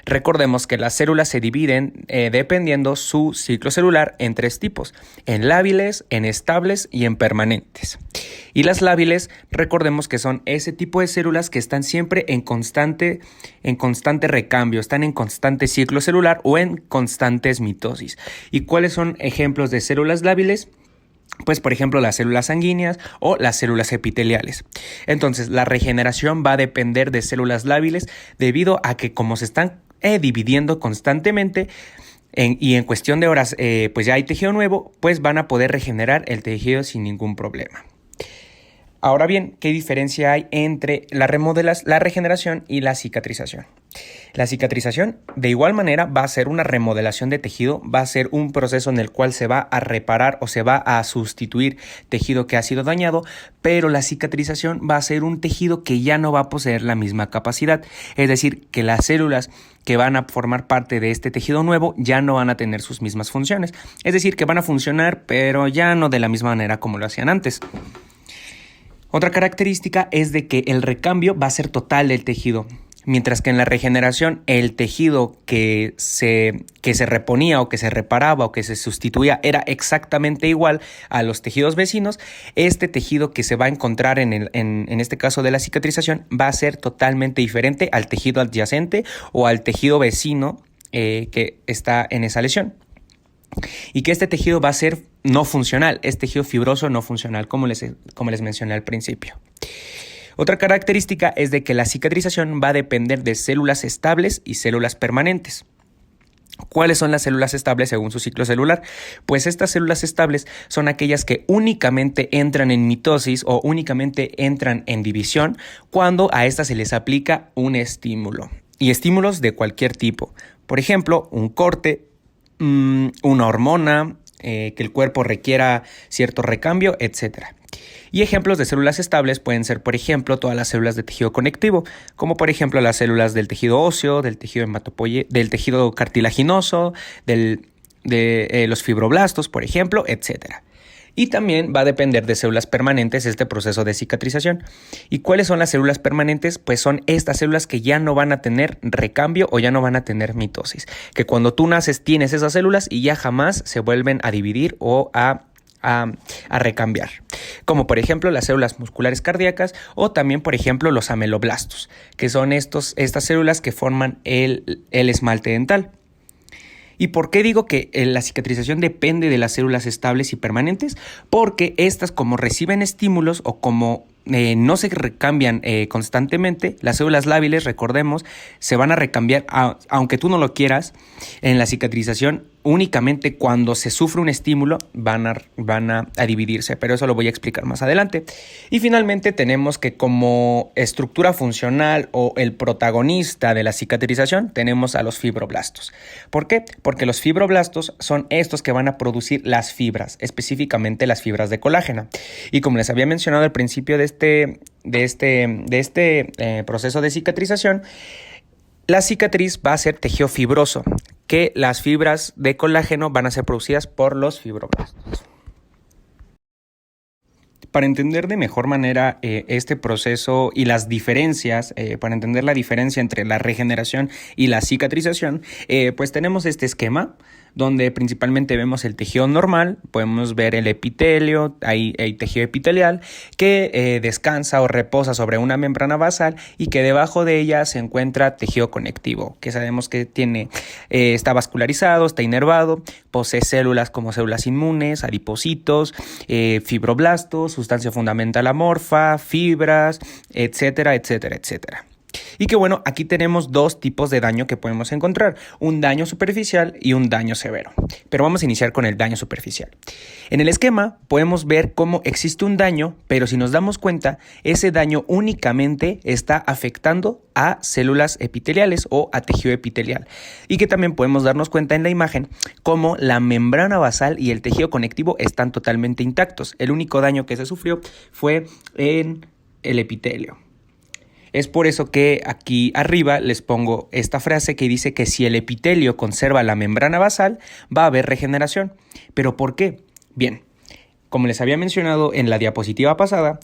A: Recordemos que las células se dividen dependiendo su ciclo celular en 3 tipos: en lábiles, en estables y en permanentes. Y las lábiles, recordemos que son ese tipo de células que están siempre en constante recambio, están en constante ciclo celular o en constantes mitosis. ¿Y cuáles son ejemplos de células lábiles? Pues por ejemplo las células sanguíneas o las células epiteliales. Entonces la regeneración va a depender de células lábiles debido a que como se están dividiendo constantemente y en cuestión de horas pues ya hay tejido nuevo, pues van a poder regenerar el tejido sin ningún problema. Ahora bien, ¿qué diferencia hay entre la regeneración y la cicatrización? La cicatrización, de igual manera, va a ser una remodelación de tejido, va a ser un proceso en el cual se va a reparar o se va a sustituir tejido que ha sido dañado, pero la cicatrización va a ser un tejido que ya no va a poseer la misma capacidad, es decir, que las células que van a formar parte de este tejido nuevo ya no van a tener sus mismas funciones, es decir, que van a funcionar, pero ya no de la misma manera como lo hacían antes. Otra característica es de que el recambio va a ser total del tejido. Mientras que en la regeneración el tejido que se reponía o que se reparaba o que se sustituía era exactamente igual a los tejidos vecinos, este tejido que se va a encontrar en este caso de la cicatrización va a ser totalmente diferente al tejido adyacente o al tejido vecino que está en esa lesión. Y que este tejido va a ser no funcional, es tejido fibroso no funcional, como les mencioné al principio. Otra característica es de que la cicatrización va a depender de células estables y células permanentes. ¿Cuáles son las células estables según su ciclo celular? Pues estas células estables son aquellas que únicamente entran en mitosis o únicamente entran en división cuando a estas se les aplica un estímulo. Y estímulos de cualquier tipo. Por ejemplo, un corte, una hormona, que el cuerpo requiera cierto recambio, etc. Y ejemplos de células estables pueden ser, por ejemplo, todas las células de tejido conectivo, como por ejemplo las células del tejido óseo, del tejido del tejido cartilaginoso, de los fibroblastos, por ejemplo, etc. Y también va a depender de células permanentes este proceso de cicatrización. ¿Y cuáles son las células permanentes? Pues son estas células que ya no van a tener recambio o ya no van a tener mitosis. Que cuando tú naces tienes esas células y ya jamás se vuelven a dividir o a recambiar, como por ejemplo las células musculares cardíacas o también por ejemplo los ameloblastos, que son estas células que forman el esmalte dental. ¿Y por qué digo que la cicatrización depende de las células estables y permanentes? Porque estas, como reciben estímulos o como no se recambian constantemente, las células lábiles, recordemos, se van a recambiar, aunque tú no lo quieras, en la cicatrización únicamente cuando se sufre un estímulo van a dividirse, pero eso lo voy a explicar más adelante. Y finalmente tenemos que como estructura funcional o el protagonista de la cicatrización tenemos a los fibroblastos. ¿Por qué? Porque los fibroblastos son estos que van a producir las fibras, específicamente las fibras de colágeno. Y como les había mencionado al principio de este proceso de cicatrización, la cicatriz va a ser tejido fibroso, que las fibras de colágeno van a ser producidas por los fibroblastos. Para entender de mejor manera este proceso y las diferencias, para entender la diferencia entre la regeneración y la cicatrización, pues tenemos este esquema donde principalmente vemos el tejido normal, podemos ver el epitelio, hay tejido epitelial que descansa o reposa sobre una membrana basal y que debajo de ella se encuentra tejido conectivo, que sabemos que está vascularizado, está inervado, posee células como células inmunes, adipocitos, fibroblastos, sustancia fundamental amorfa, fibras, etcétera, etcétera, etcétera. Y que bueno, aquí tenemos dos tipos de daño que podemos encontrar, un daño superficial y un daño severo. Pero vamos a iniciar con el daño superficial. En el esquema podemos ver cómo existe un daño, pero si nos damos cuenta, ese daño únicamente está afectando a células epiteliales o a tejido epitelial. Y que también podemos darnos cuenta en la imagen cómo la membrana basal y el tejido conectivo están totalmente intactos. El único daño que se sufrió fue en el epitelio. Es por eso que aquí arriba les pongo esta frase que dice que si el epitelio conserva la membrana basal, va a haber regeneración. ¿Pero por qué? Bien, como les había mencionado en la diapositiva pasada,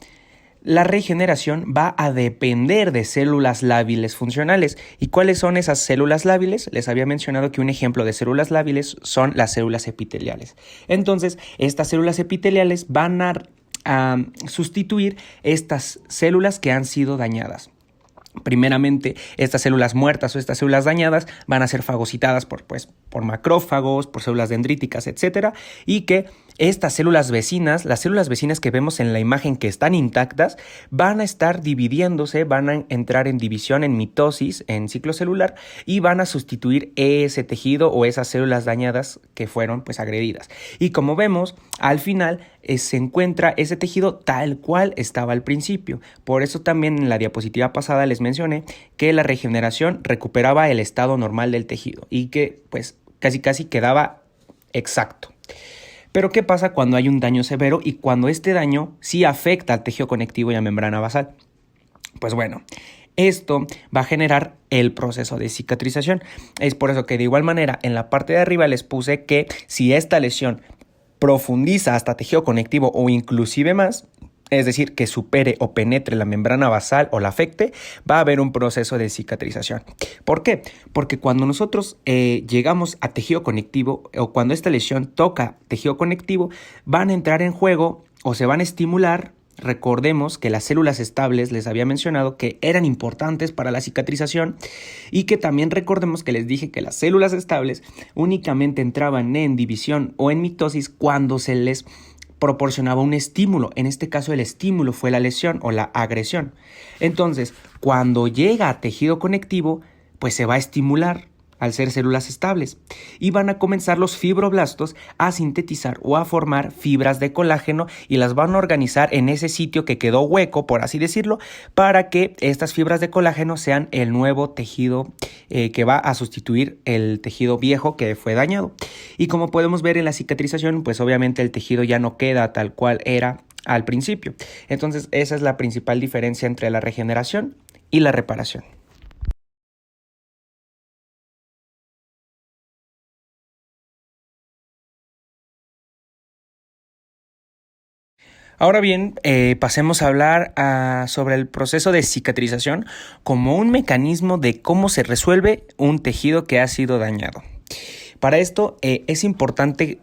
A: la regeneración va a depender de células lábiles funcionales. ¿Y cuáles son esas células lábiles? Les había mencionado que un ejemplo de células lábiles son las células epiteliales. Entonces, estas células epiteliales van a sustituir estas células que han sido dañadas. Primeramente, estas células muertas o estas células dañadas van a ser fagocitadas por macrófagos, por células dendríticas, etcétera, y que estas células vecinas, las células vecinas que vemos en la imagen que están intactas, van a estar dividiéndose, van a entrar en división, en mitosis, en ciclo celular, y van a sustituir ese tejido o esas células dañadas que fueron agredidas. Y como vemos, al final se encuentra ese tejido tal cual estaba al principio. Por eso también en la diapositiva pasada les les mencioné que la regeneración recuperaba el estado normal del tejido y que pues casi quedaba exacto. Pero ¿qué pasa cuando hay un daño severo y cuando este daño sí afecta al tejido conectivo y a membrana basal? Pues bueno, esto va a generar el proceso de cicatrización. Es por eso que de igual manera en la parte de arriba les puse que si esta lesión profundiza hasta tejido conectivo o inclusive más, es decir, que supere o penetre la membrana basal o la afecte, va a haber un proceso de cicatrización. ¿Por qué? Porque cuando nosotros llegamos a tejido conectivo o cuando esta lesión toca tejido conectivo, van a entrar en juego o se van a estimular. Recordemos que las células estables les había mencionado que eran importantes para la cicatrización y que también recordemos que les dije que las células estables únicamente entraban en división o en mitosis cuando se les proporcionaba un estímulo. En este caso el estímulo fue la lesión o la agresión. Entonces, cuando llega a tejido conectivo, pues se va a estimular al ser células estables y van a comenzar los fibroblastos a sintetizar o a formar fibras de colágeno y las van a organizar en ese sitio que quedó hueco, por así decirlo, para que estas fibras de colágeno sean el nuevo tejido que va a sustituir el tejido viejo que fue dañado. Y como podemos ver en la cicatrización, pues obviamente el tejido ya no queda tal cual era al principio. Entonces esa es la principal diferencia entre la regeneración y la reparación. Ahora bien, pasemos a hablar sobre el proceso de cicatrización como un mecanismo de cómo se resuelve un tejido que ha sido dañado. Para esto es importante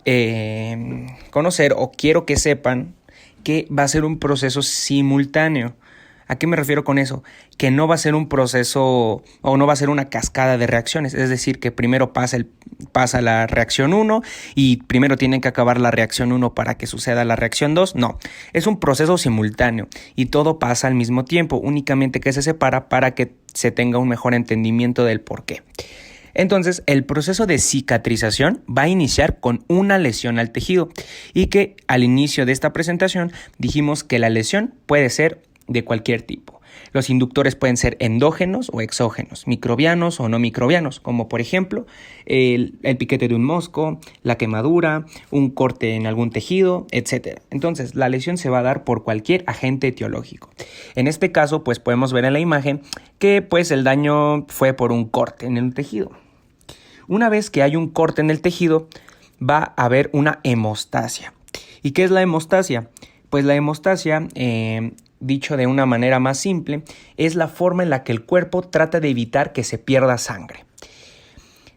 A: conocer o quiero que sepan que va a ser un proceso simultáneo. ¿A qué me refiero con eso? Que no va a ser un proceso o no va a ser una cascada de reacciones. Es decir, que primero pasa la reacción 1 y primero tienen que acabar la reacción 1 para que suceda la reacción 2. No, es un proceso simultáneo y todo pasa al mismo tiempo, únicamente que se separa para que se tenga un mejor entendimiento del por qué. Entonces, el proceso de cicatrización va a iniciar con una lesión al tejido y que al inicio de esta presentación dijimos que la lesión puede ser de cualquier tipo. Los inductores pueden ser endógenos o exógenos, microbianos o no microbianos, como por ejemplo el piquete de un mosco, la quemadura, un corte en algún tejido, etc. Entonces, la lesión se va a dar por cualquier agente etiológico. En este caso, pues podemos ver en la imagen que pues el daño fue por un corte en el tejido. Una vez que hay un corte en el tejido, va a haber una hemostasia. ¿Y qué es la hemostasia? Pues la hemostasia, dicho de una manera más simple, es la forma en la que el cuerpo trata de evitar que se pierda sangre.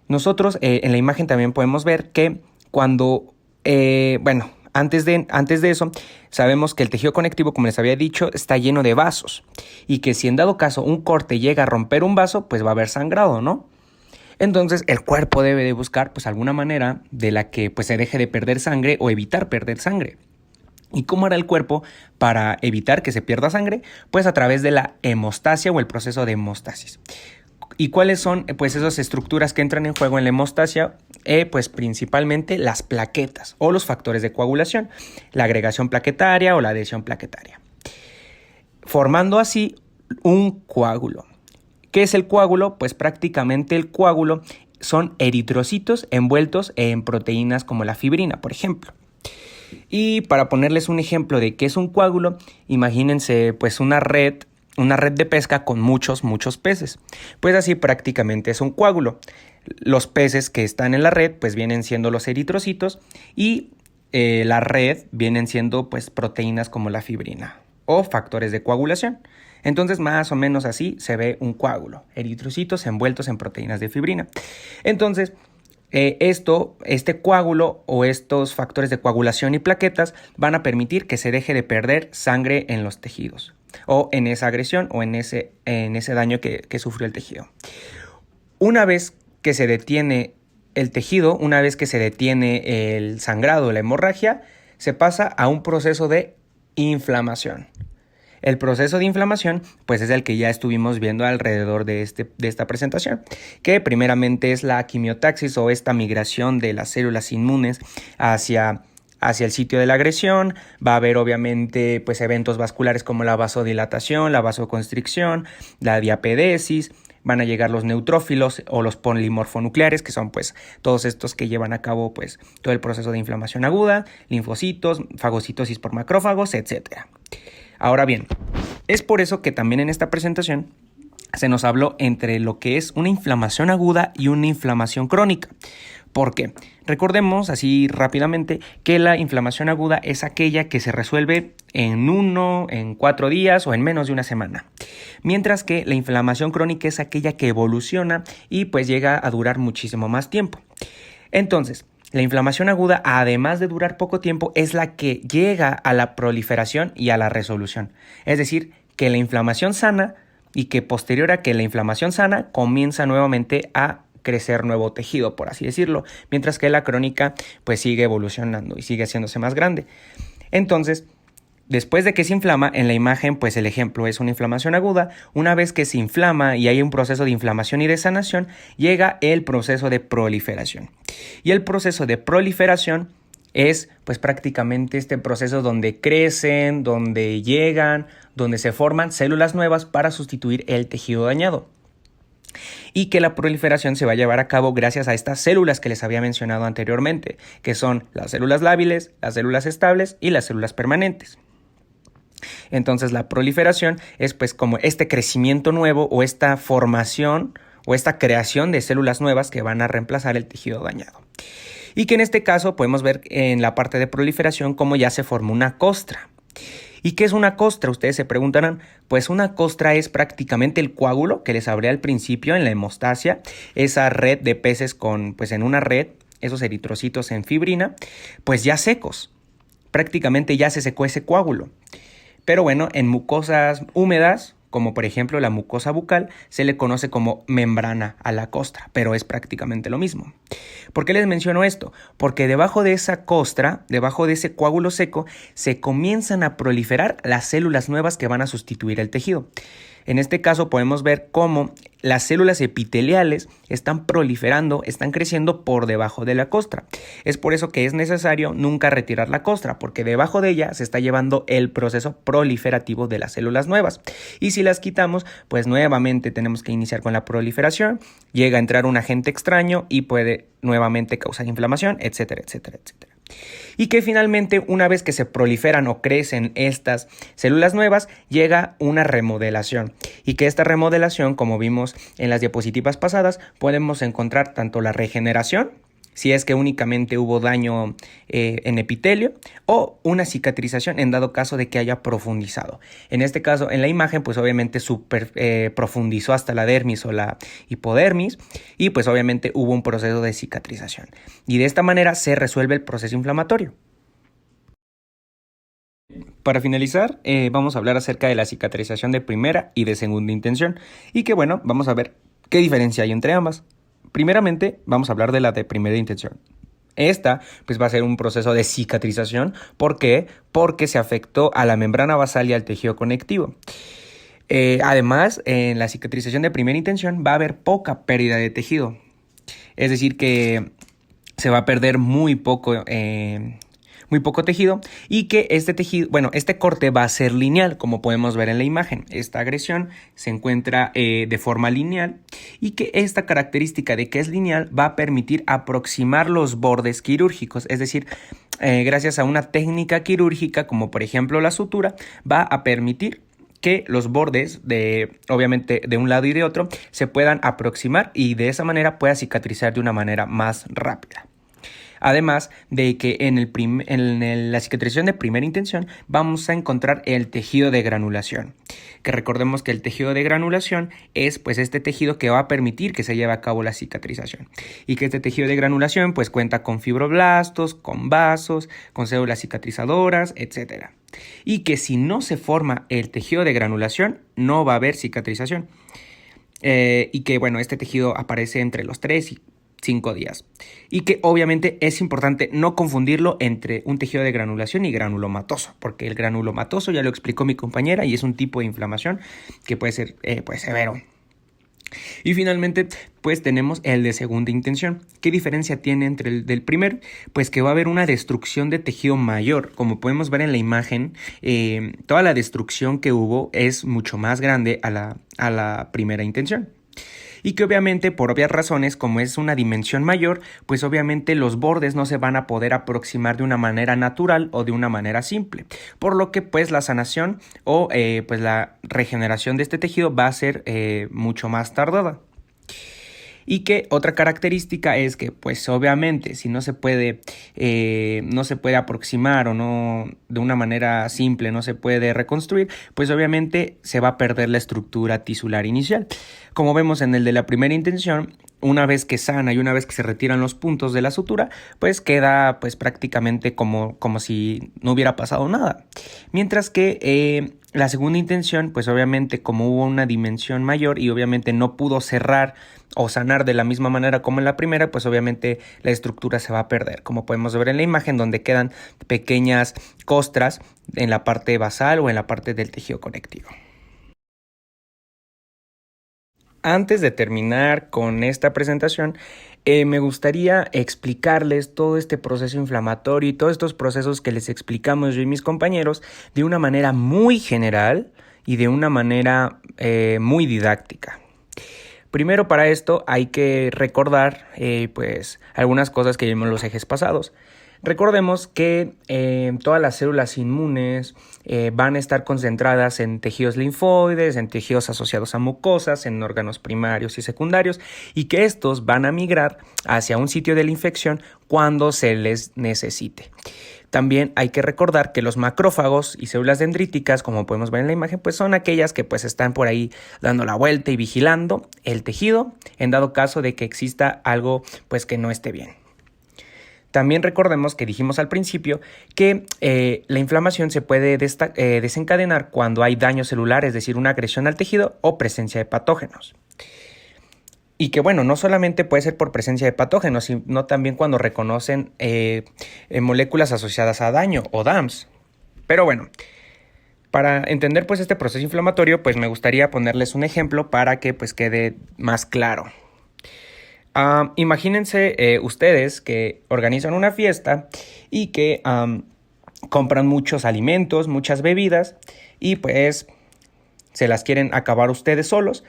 A: Nosotros en la imagen también podemos ver que cuando, antes de eso, sabemos que el tejido conectivo, como les había dicho, está lleno de vasos y que si en dado caso un corte llega a romper un vaso, pues va a haber sangrado, ¿no? Entonces el cuerpo debe de buscar pues alguna manera de la que pues se deje de perder sangre o evitar perder sangre. ¿Y cómo hará el cuerpo para evitar que se pierda sangre? Pues a través de la hemostasia o el proceso de hemostasis. ¿Y cuáles son pues esas estructuras que entran en juego en la hemostasia? Pues principalmente las plaquetas o los factores de coagulación, la agregación plaquetaria o la adhesión plaquetaria, formando así un coágulo. ¿Qué es el coágulo? Pues prácticamente el coágulo son eritrocitos envueltos en proteínas como la fibrina, por ejemplo. Y para ponerles un ejemplo de qué es un coágulo, imagínense pues una red de pesca con muchos peces. Pues así prácticamente es un coágulo. Los peces que están en la red pues vienen siendo los eritrocitos y la red vienen siendo pues proteínas como la fibrina o factores de coagulación. Entonces más o menos así se ve un coágulo, eritrocitos envueltos en proteínas de fibrina. Entonces este coágulo o estos factores de coagulación y plaquetas van a permitir que se deje de perder sangre en los tejidos o en esa agresión o en ese daño que sufrió el tejido. Una vez que se detiene el tejido, una vez que se detiene el sangrado, la hemorragia, se pasa a un proceso de inflamación. El proceso de inflamación pues es el que ya estuvimos viendo alrededor de esta presentación, que primeramente es la quimiotaxis o esta migración de las células inmunes hacia hacia el sitio de la agresión, va a haber obviamente pues eventos vasculares como la vasodilatación, la vasoconstricción, la diapedesis, van a llegar los neutrófilos o los polimorfonucleares, que son pues todos estos que llevan a cabo pues todo el proceso de inflamación aguda, linfocitos, fagocitosis por macrófagos, etc. Ahora bien, es por eso que también en esta presentación se nos habló entre lo que es una inflamación aguda y una inflamación crónica. ¿Por qué? Recordemos así rápidamente que la inflamación aguda es aquella que se resuelve en 4 días o en menos de una semana. Mientras que la inflamación crónica es aquella que evoluciona y pues llega a durar muchísimo más tiempo. Entonces, la inflamación aguda, además de durar poco tiempo, es la que llega a la proliferación y a la resolución. Es decir, que la inflamación sana y que posterior a que la inflamación sana comienza nuevamente a crecer nuevo tejido, por así decirlo, mientras que la crónica pues sigue evolucionando y sigue haciéndose más grande. Entonces, después de que se inflama, en la imagen pues el ejemplo es una inflamación aguda. Una vez que se inflama y hay un proceso de inflamación y de sanación, llega el proceso de proliferación. Y el proceso de proliferación es pues prácticamente este proceso donde crecen, donde llegan, donde se forman células nuevas para sustituir el tejido dañado. Y que la proliferación se va a llevar a cabo gracias a estas células que les había mencionado anteriormente, que son las células lábiles, las células estables y las células permanentes. Entonces la proliferación es pues como este crecimiento nuevo o esta formación o esta creación de células nuevas que van a reemplazar el tejido dañado. Y que en este caso podemos ver en la parte de proliferación cómo ya se forma una costra. ¿Y qué es una costra? Ustedes se preguntarán. Pues una costra es prácticamente el coágulo que les hablé al principio en la hemostasia, esa red de peces pues en una red, esos eritrocitos en fibrina, pues ya secos. Prácticamente ya se secó ese coágulo. Pero bueno, en mucosas húmedas, como por ejemplo la mucosa bucal, se le conoce como membrana a la costra, pero es prácticamente lo mismo. ¿Por qué les menciono esto? Porque debajo de esa costra, debajo de ese coágulo seco, se comienzan a proliferar las células nuevas que van a sustituir el tejido. En este caso podemos ver cómo las células epiteliales están proliferando, están creciendo por debajo de la costra. Es por eso que es necesario nunca retirar la costra, porque debajo de ella se está llevando el proceso proliferativo de las células nuevas. Y si las quitamos, pues nuevamente tenemos que iniciar con la proliferación, llega a entrar un agente extraño y puede nuevamente causar inflamación, etcétera, etcétera, etcétera. Y que finalmente, una vez que se proliferan o crecen estas células nuevas, llega una remodelación. Y que esta remodelación, como vimos en las diapositivas pasadas, podemos encontrar tanto la regeneración, si es que únicamente hubo daño en epitelio, o una cicatrización en dado caso de que haya profundizado. En este caso, en la imagen, pues obviamente profundizó hasta la dermis o la hipodermis y pues obviamente hubo un proceso de cicatrización. Y de esta manera se resuelve el proceso inflamatorio. Para finalizar, vamos a hablar acerca de la cicatrización de primera y de segunda intención. Y que bueno, vamos a ver qué diferencia hay entre ambas. Primeramente, vamos a hablar de la de primera intención. Esta pues va a ser un proceso de cicatrización. ¿Por qué? Porque se afectó a la membrana basal y al tejido conectivo. Además, en la cicatrización de primera intención va a haber poca pérdida de tejido. Es decir, que se va a perder muy poco tejido y que este corte va a ser lineal, como podemos ver en la imagen. Esta agresión se encuentra de forma lineal y que esta característica de que es lineal va a permitir aproximar los bordes quirúrgicos, es decir, gracias a una técnica quirúrgica como por ejemplo la sutura, va a permitir que los bordes obviamente de un lado y de otro se puedan aproximar y de esa manera pueda cicatrizar de una manera más rápida. Además de que en la cicatrización de primera intención vamos a encontrar el tejido de granulación. Que recordemos que el tejido de granulación es pues este tejido que va a permitir que se lleve a cabo la cicatrización. Y que este tejido de granulación pues cuenta con fibroblastos, con vasos, con células cicatrizadoras, etc. Y que si no se forma el tejido de granulación no va a haber cicatrización. Y que bueno, este tejido aparece entre los 3 y 5 días. Y que obviamente es importante no confundirlo entre un tejido de granulación y granulomatoso, porque el granulomatoso ya lo explicó mi compañera y es un tipo de inflamación que puede ser pues severo. Y finalmente, pues tenemos el de segunda intención. ¿Qué diferencia tiene entre el del primero? Pues que va a haber una destrucción de tejido mayor. Como podemos ver en la imagen, toda la destrucción que hubo es mucho más grande a la primera intención. Y que obviamente, por obvias razones, como es una dimensión mayor, pues obviamente los bordes no se van a poder aproximar de una manera natural o de una manera simple, por lo que pues la sanación o pues la regeneración de este tejido va a ser mucho más tardada. Y que otra característica es que pues obviamente si no se puede aproximar o no de una manera simple, no se puede reconstruir, pues obviamente se va a perder la estructura tisular inicial. Como vemos en el de la primera intención, una vez que sana y una vez que se retiran los puntos de la sutura, pues queda pues prácticamente como si no hubiera pasado nada. Mientras que la segunda intención, pues obviamente como hubo una dimensión mayor y obviamente no pudo cerrar o sanar de la misma manera como en la primera, pues obviamente la estructura se va a perder, como podemos ver en la imagen donde quedan pequeñas costras en la parte basal o en la parte del tejido conectivo. Antes de terminar con esta presentación, me gustaría explicarles todo este proceso inflamatorio y todos estos procesos que les explicamos yo y mis compañeros de una manera muy general y de una manera muy didáctica. Primero, para esto hay que recordar pues algunas cosas que vimos en los ejes pasados. Recordemos que todas las células inmunes van a estar concentradas en tejidos linfoides, en tejidos asociados a mucosas, en órganos primarios y secundarios, y que estos van a migrar hacia un sitio de la infección cuando se les necesite. También hay que recordar que los macrófagos y células dendríticas, como podemos ver en la imagen, pues son aquellas que pues están por ahí dando la vuelta y vigilando el tejido en dado caso de que exista algo pues que no esté bien. También recordemos que dijimos al principio que la inflamación se puede desencadenar cuando hay daño celular, es decir, una agresión al tejido o presencia de patógenos. Y que bueno, no solamente puede ser por presencia de patógenos, sino también cuando reconocen moléculas asociadas a daño o DAMPs. Pero bueno, para entender pues este proceso inflamatorio, pues me gustaría ponerles un ejemplo para que pues quede más claro. Imagínense ustedes que organizan una fiesta y que compran muchos alimentos, muchas bebidas y pues se las quieren acabar ustedes solos,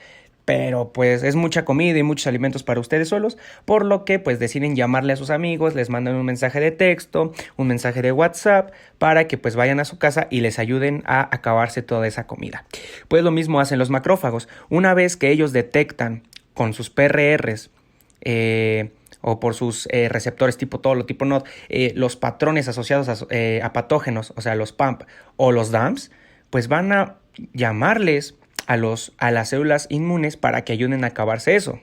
A: pero pues es mucha comida y muchos alimentos para ustedes solos, por lo que pues deciden llamarle a sus amigos, les mandan un mensaje de texto, un mensaje de WhatsApp para que pues vayan a su casa y les ayuden a acabarse toda esa comida. Pues lo mismo hacen los macrófagos. Una vez que ellos detectan con sus PRRs o por sus receptores tipo TOL o tipo NOD, los patrones asociados a patógenos, o sea, los PAMP o los DAMPs, pues van a llamarles a las células inmunes para que ayuden a acabarse eso.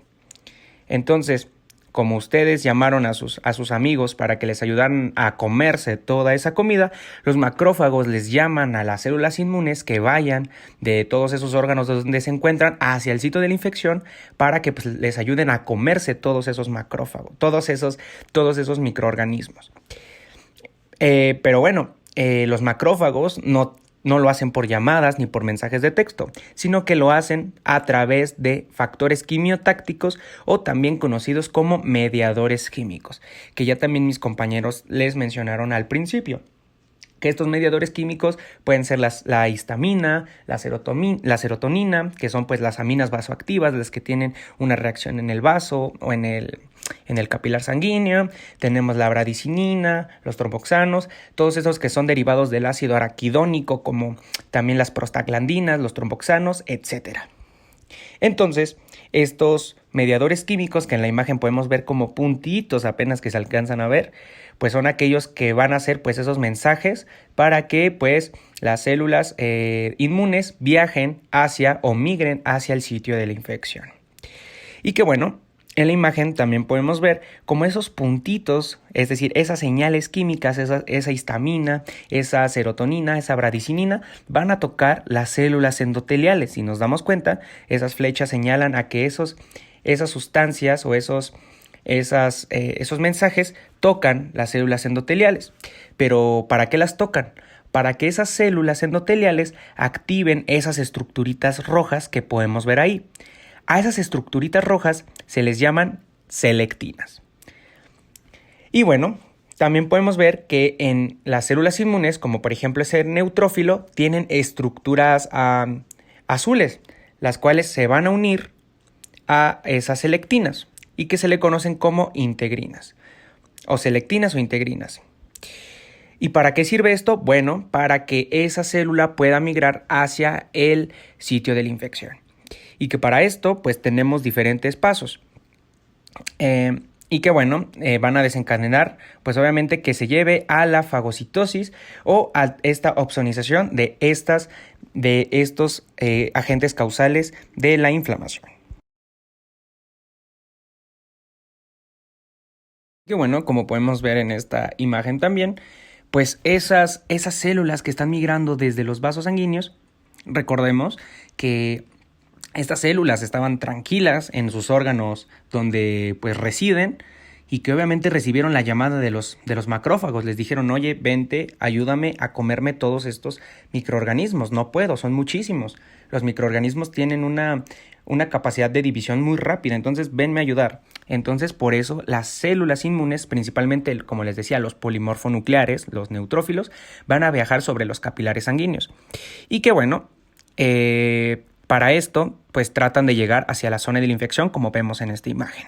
A: Entonces, como ustedes llamaron a sus amigos para que les ayudaran a comerse toda esa comida, los macrófagos les llaman a las células inmunes que vayan de todos esos órganos donde se encuentran hacia el sitio de la infección para que pues, les ayuden a comerse todos esos macrófagos, todos esos microorganismos. Pero bueno, los macrófagos no lo hacen por llamadas ni por mensajes de texto, sino que lo hacen a través de factores quimiotácticos o también conocidos como mediadores químicos, que ya también mis compañeros les mencionaron al principio. Que estos mediadores químicos pueden ser la histamina, la serotonina, que son pues las aminas vasoactivas, las que tienen una reacción en el vaso o en el capilar sanguíneo. Tenemos la bradicinina, los tromboxanos, todos esos que son derivados del ácido araquidónico, como también las prostaglandinas, los tromboxanos, etc. Entonces, estos mediadores químicos que en la imagen podemos ver como puntitos apenas que se alcanzan a ver, pues son aquellos que van a hacer pues esos mensajes para que pues las células inmunes viajen hacia o migren hacia el sitio de la infección. Y que bueno, en la imagen también podemos ver como esos puntitos, es decir, esas señales químicas, esa histamina, esa serotonina, esa bradicinina, van a tocar las células endoteliales. Si nos damos cuenta, esas flechas señalan a que esas sustancias o esos mensajes tocan las células endoteliales. Pero ¿para qué las tocan? Para que esas células endoteliales activen esas estructuritas rojas que podemos ver ahí. A esas estructuritas rojas se les llaman selectinas. Y bueno, también podemos ver que en las células inmunes, como por ejemplo ese neutrófilo, tienen estructuras azules, las cuales se van a unir a esas selectinas y que se le conocen como integrinas, o selectinas o integrinas. ¿Y para qué sirve esto? Bueno, para que esa célula pueda migrar hacia el sitio de la infección. Y que para esto, pues tenemos diferentes pasos. Y que bueno, van a desencadenar, pues obviamente que se lleve a la fagocitosis o a esta opsonización de estos agentes causales de la inflamación. Que bueno, como podemos ver en esta imagen también, pues esas células que están migrando desde los vasos sanguíneos, recordemos que estas células estaban tranquilas en sus órganos donde pues residen y que obviamente recibieron la llamada de los macrófagos. Les dijeron, oye, vente, ayúdame a comerme todos estos microorganismos. No puedo, son muchísimos. Los microorganismos tienen una capacidad de división muy rápida, entonces venme a ayudar. Entonces por eso las células inmunes, principalmente como les decía, los polimorfonucleares, los neutrófilos, van a viajar sobre los capilares sanguíneos. Y que bueno, para esto pues tratan de llegar hacia la zona de la infección, como vemos en esta imagen.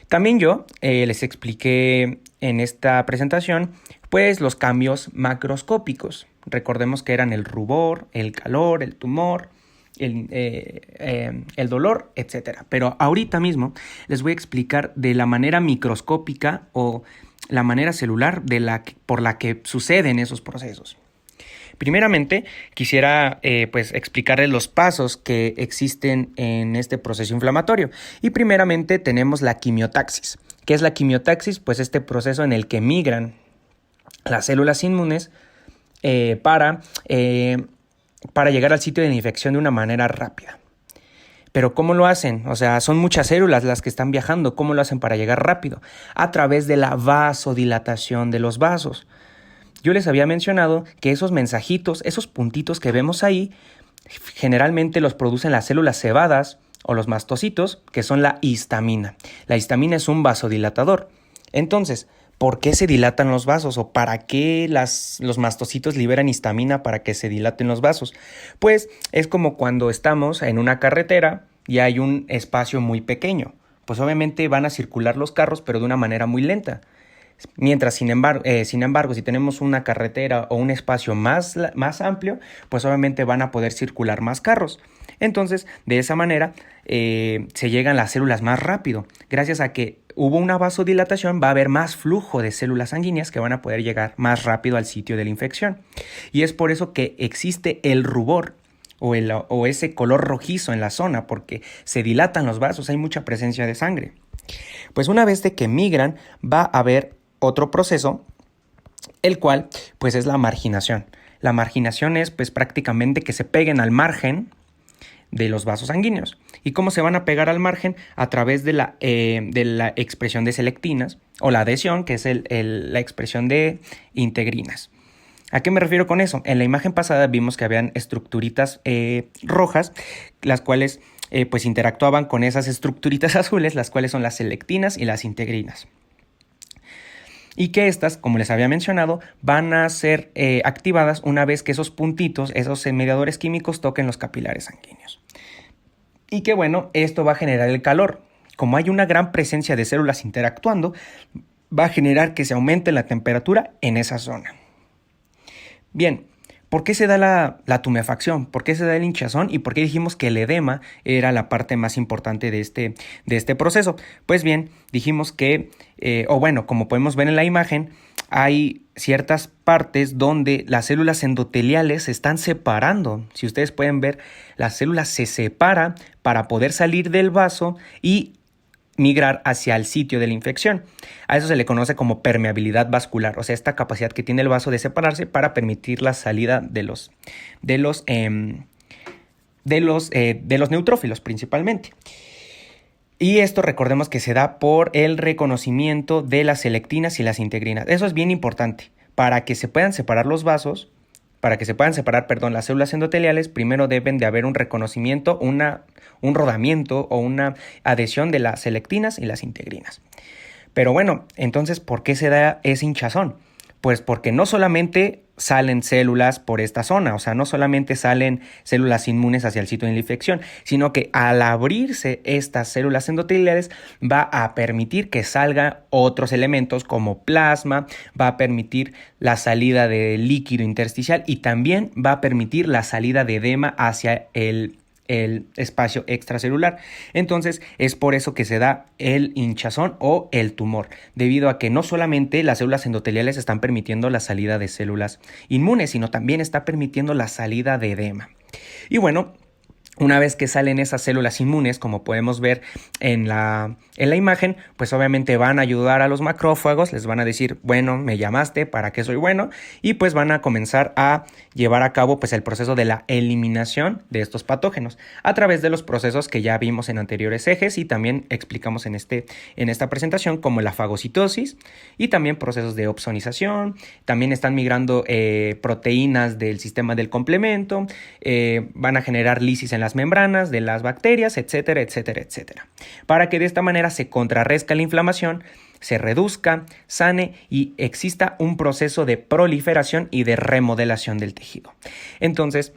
A: También yo les expliqué en esta presentación pues los cambios macroscópicos. Recordemos que eran el rubor, el calor, el tumor, el dolor, etc. Pero ahorita mismo les voy a explicar de la manera microscópica o la manera celular por la que suceden esos procesos. Primeramente, quisiera pues explicarles los pasos que existen en este proceso inflamatorio. Y primeramente tenemos la quimiotaxis. ¿Qué es la quimiotaxis? Pues este proceso en el que migran las células inmunes para llegar al sitio de la infección de una manera rápida. Pero ¿cómo lo hacen? O sea, son muchas células las que están viajando. ¿Cómo lo hacen para llegar rápido? A través de la vasodilatación de los vasos. Yo les había mencionado que esos mensajitos, esos puntitos que vemos ahí, generalmente los producen las células cebadas o los mastocitos, que son la histamina. La histamina es un vasodilatador. Entonces, ¿por qué se dilatan los vasos? ¿O para qué los mastocitos liberan histamina para que se dilaten los vasos? Pues es como cuando estamos en una carretera y hay un espacio muy pequeño. Pues obviamente van a circular los carros, pero de una manera muy lenta. Mientras, sin embargo, si tenemos una carretera o un espacio más amplio, pues obviamente van a poder circular más carros. Entonces, de esa manera se llegan las células más rápido. Gracias a que hubo una vasodilatación, va a haber más flujo de células sanguíneas que van a poder llegar más rápido al sitio de la infección. Y es por eso que existe el rubor o ese color rojizo en la zona, porque se dilatan los vasos, hay mucha presencia de sangre. Pues una vez de que migran, va a haber otro proceso, el cual pues es la marginación. La marginación es pues prácticamente que se peguen al margen de los vasos sanguíneos. ¿Y cómo se van a pegar al margen? A través de la expresión de selectinas o la adhesión, que es la expresión de integrinas. ¿A qué me refiero con eso? En la imagen pasada vimos que habían estructuritas rojas, las cuales pues interactuaban con esas estructuritas azules, las cuales son las selectinas y las integrinas. Y que estas, como les había mencionado, van a ser activadas una vez que esos puntitos, esos mediadores químicos toquen los capilares sanguíneos. Y que bueno, esto va a generar el calor. Como hay una gran presencia de células interactuando, va a generar que se aumente la temperatura en esa zona. Bien, ¿por qué se da la tumefacción? ¿Por qué se da el hinchazón? ¿Y por qué dijimos que el edema era la parte más importante de este proceso? Pues bien, dijimos que, como podemos ver en la imagen, hay ciertas partes donde las células endoteliales se están separando. Si ustedes pueden ver, las células se separan para poder salir del vaso y migrar hacia el sitio de la infección. A eso se le conoce como permeabilidad vascular, o sea, esta capacidad que tiene el vaso de separarse para permitir la salida de los neutrófilos principalmente. Y esto recordemos que se da por el reconocimiento de las selectinas y las integrinas. Eso es bien importante. Para que se puedan separar los vasos,
D: para que se puedan separar, las células endoteliales, primero deben de haber un reconocimiento, un rodamiento o una adhesión de las selectinas y las integrinas. Pero bueno, entonces, ¿por qué se da ese hinchazón? Pues porque no solamente salen células por esta zona, o sea, no solamente salen células inmunes hacia el sitio de la infección, sino que al abrirse estas células endoteliales va a permitir que salgan otros elementos como plasma, va a permitir la salida de líquido intersticial y también va a permitir la salida de edema hacia el espacio extracelular. Entonces es por eso que se da el hinchazón o el tumor, debido a que no solamente las células endoteliales están permitiendo la salida de células inmunes, sino también está permitiendo la salida de edema. Y bueno, una vez que salen esas células inmunes, como podemos ver en la imagen, pues obviamente van a ayudar a los macrófagos, les van a decir, bueno, me llamaste, ¿para qué soy bueno? Y pues van a comenzar a llevar a cabo pues el proceso de la eliminación de estos patógenos a través de los procesos que ya vimos en anteriores ejes y también explicamos en esta presentación, como la fagocitosis y también procesos de opsonización. También están migrando proteínas del sistema del complemento, van a generar lisis en las membranas de las bacterias, etcétera, etcétera, etcétera, para que de esta manera se contrarrezca la inflamación, se reduzca, sane y exista un proceso de proliferación y de remodelación del tejido. Entonces,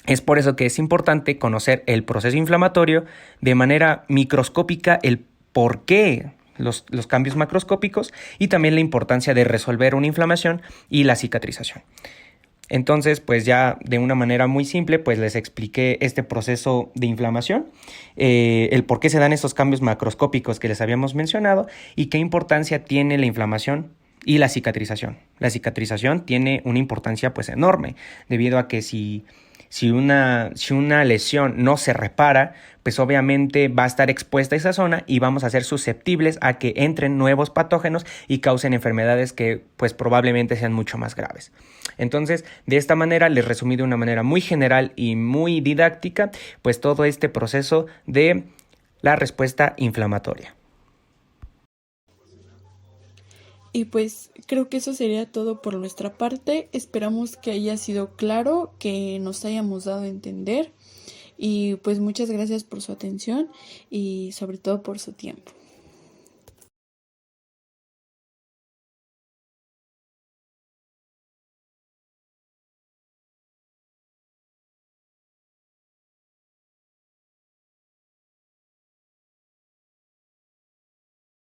D: es por eso que es importante conocer el proceso inflamatorio de manera microscópica, el por qué los cambios macroscópicos y también la importancia de resolver una inflamación y la cicatrización. Entonces, pues ya de una manera muy simple, pues les expliqué este proceso de inflamación, el por qué se dan estos cambios macroscópicos que les habíamos mencionado y qué importancia tiene la inflamación y la cicatrización. La cicatrización tiene una importancia pues enorme, debido a que si una lesión no se repara, pues obviamente va a estar expuesta a esa zona y vamos a ser susceptibles a que entren nuevos patógenos y causen enfermedades que pues probablemente sean mucho más graves. Entonces, de esta manera les resumí de una manera muy general y muy didáctica pues todo este proceso de la respuesta inflamatoria.
C: Y pues creo que eso sería todo por nuestra parte. Esperamos que haya sido claro, que nos hayamos dado a entender. Y pues muchas gracias por su atención y sobre todo por su tiempo.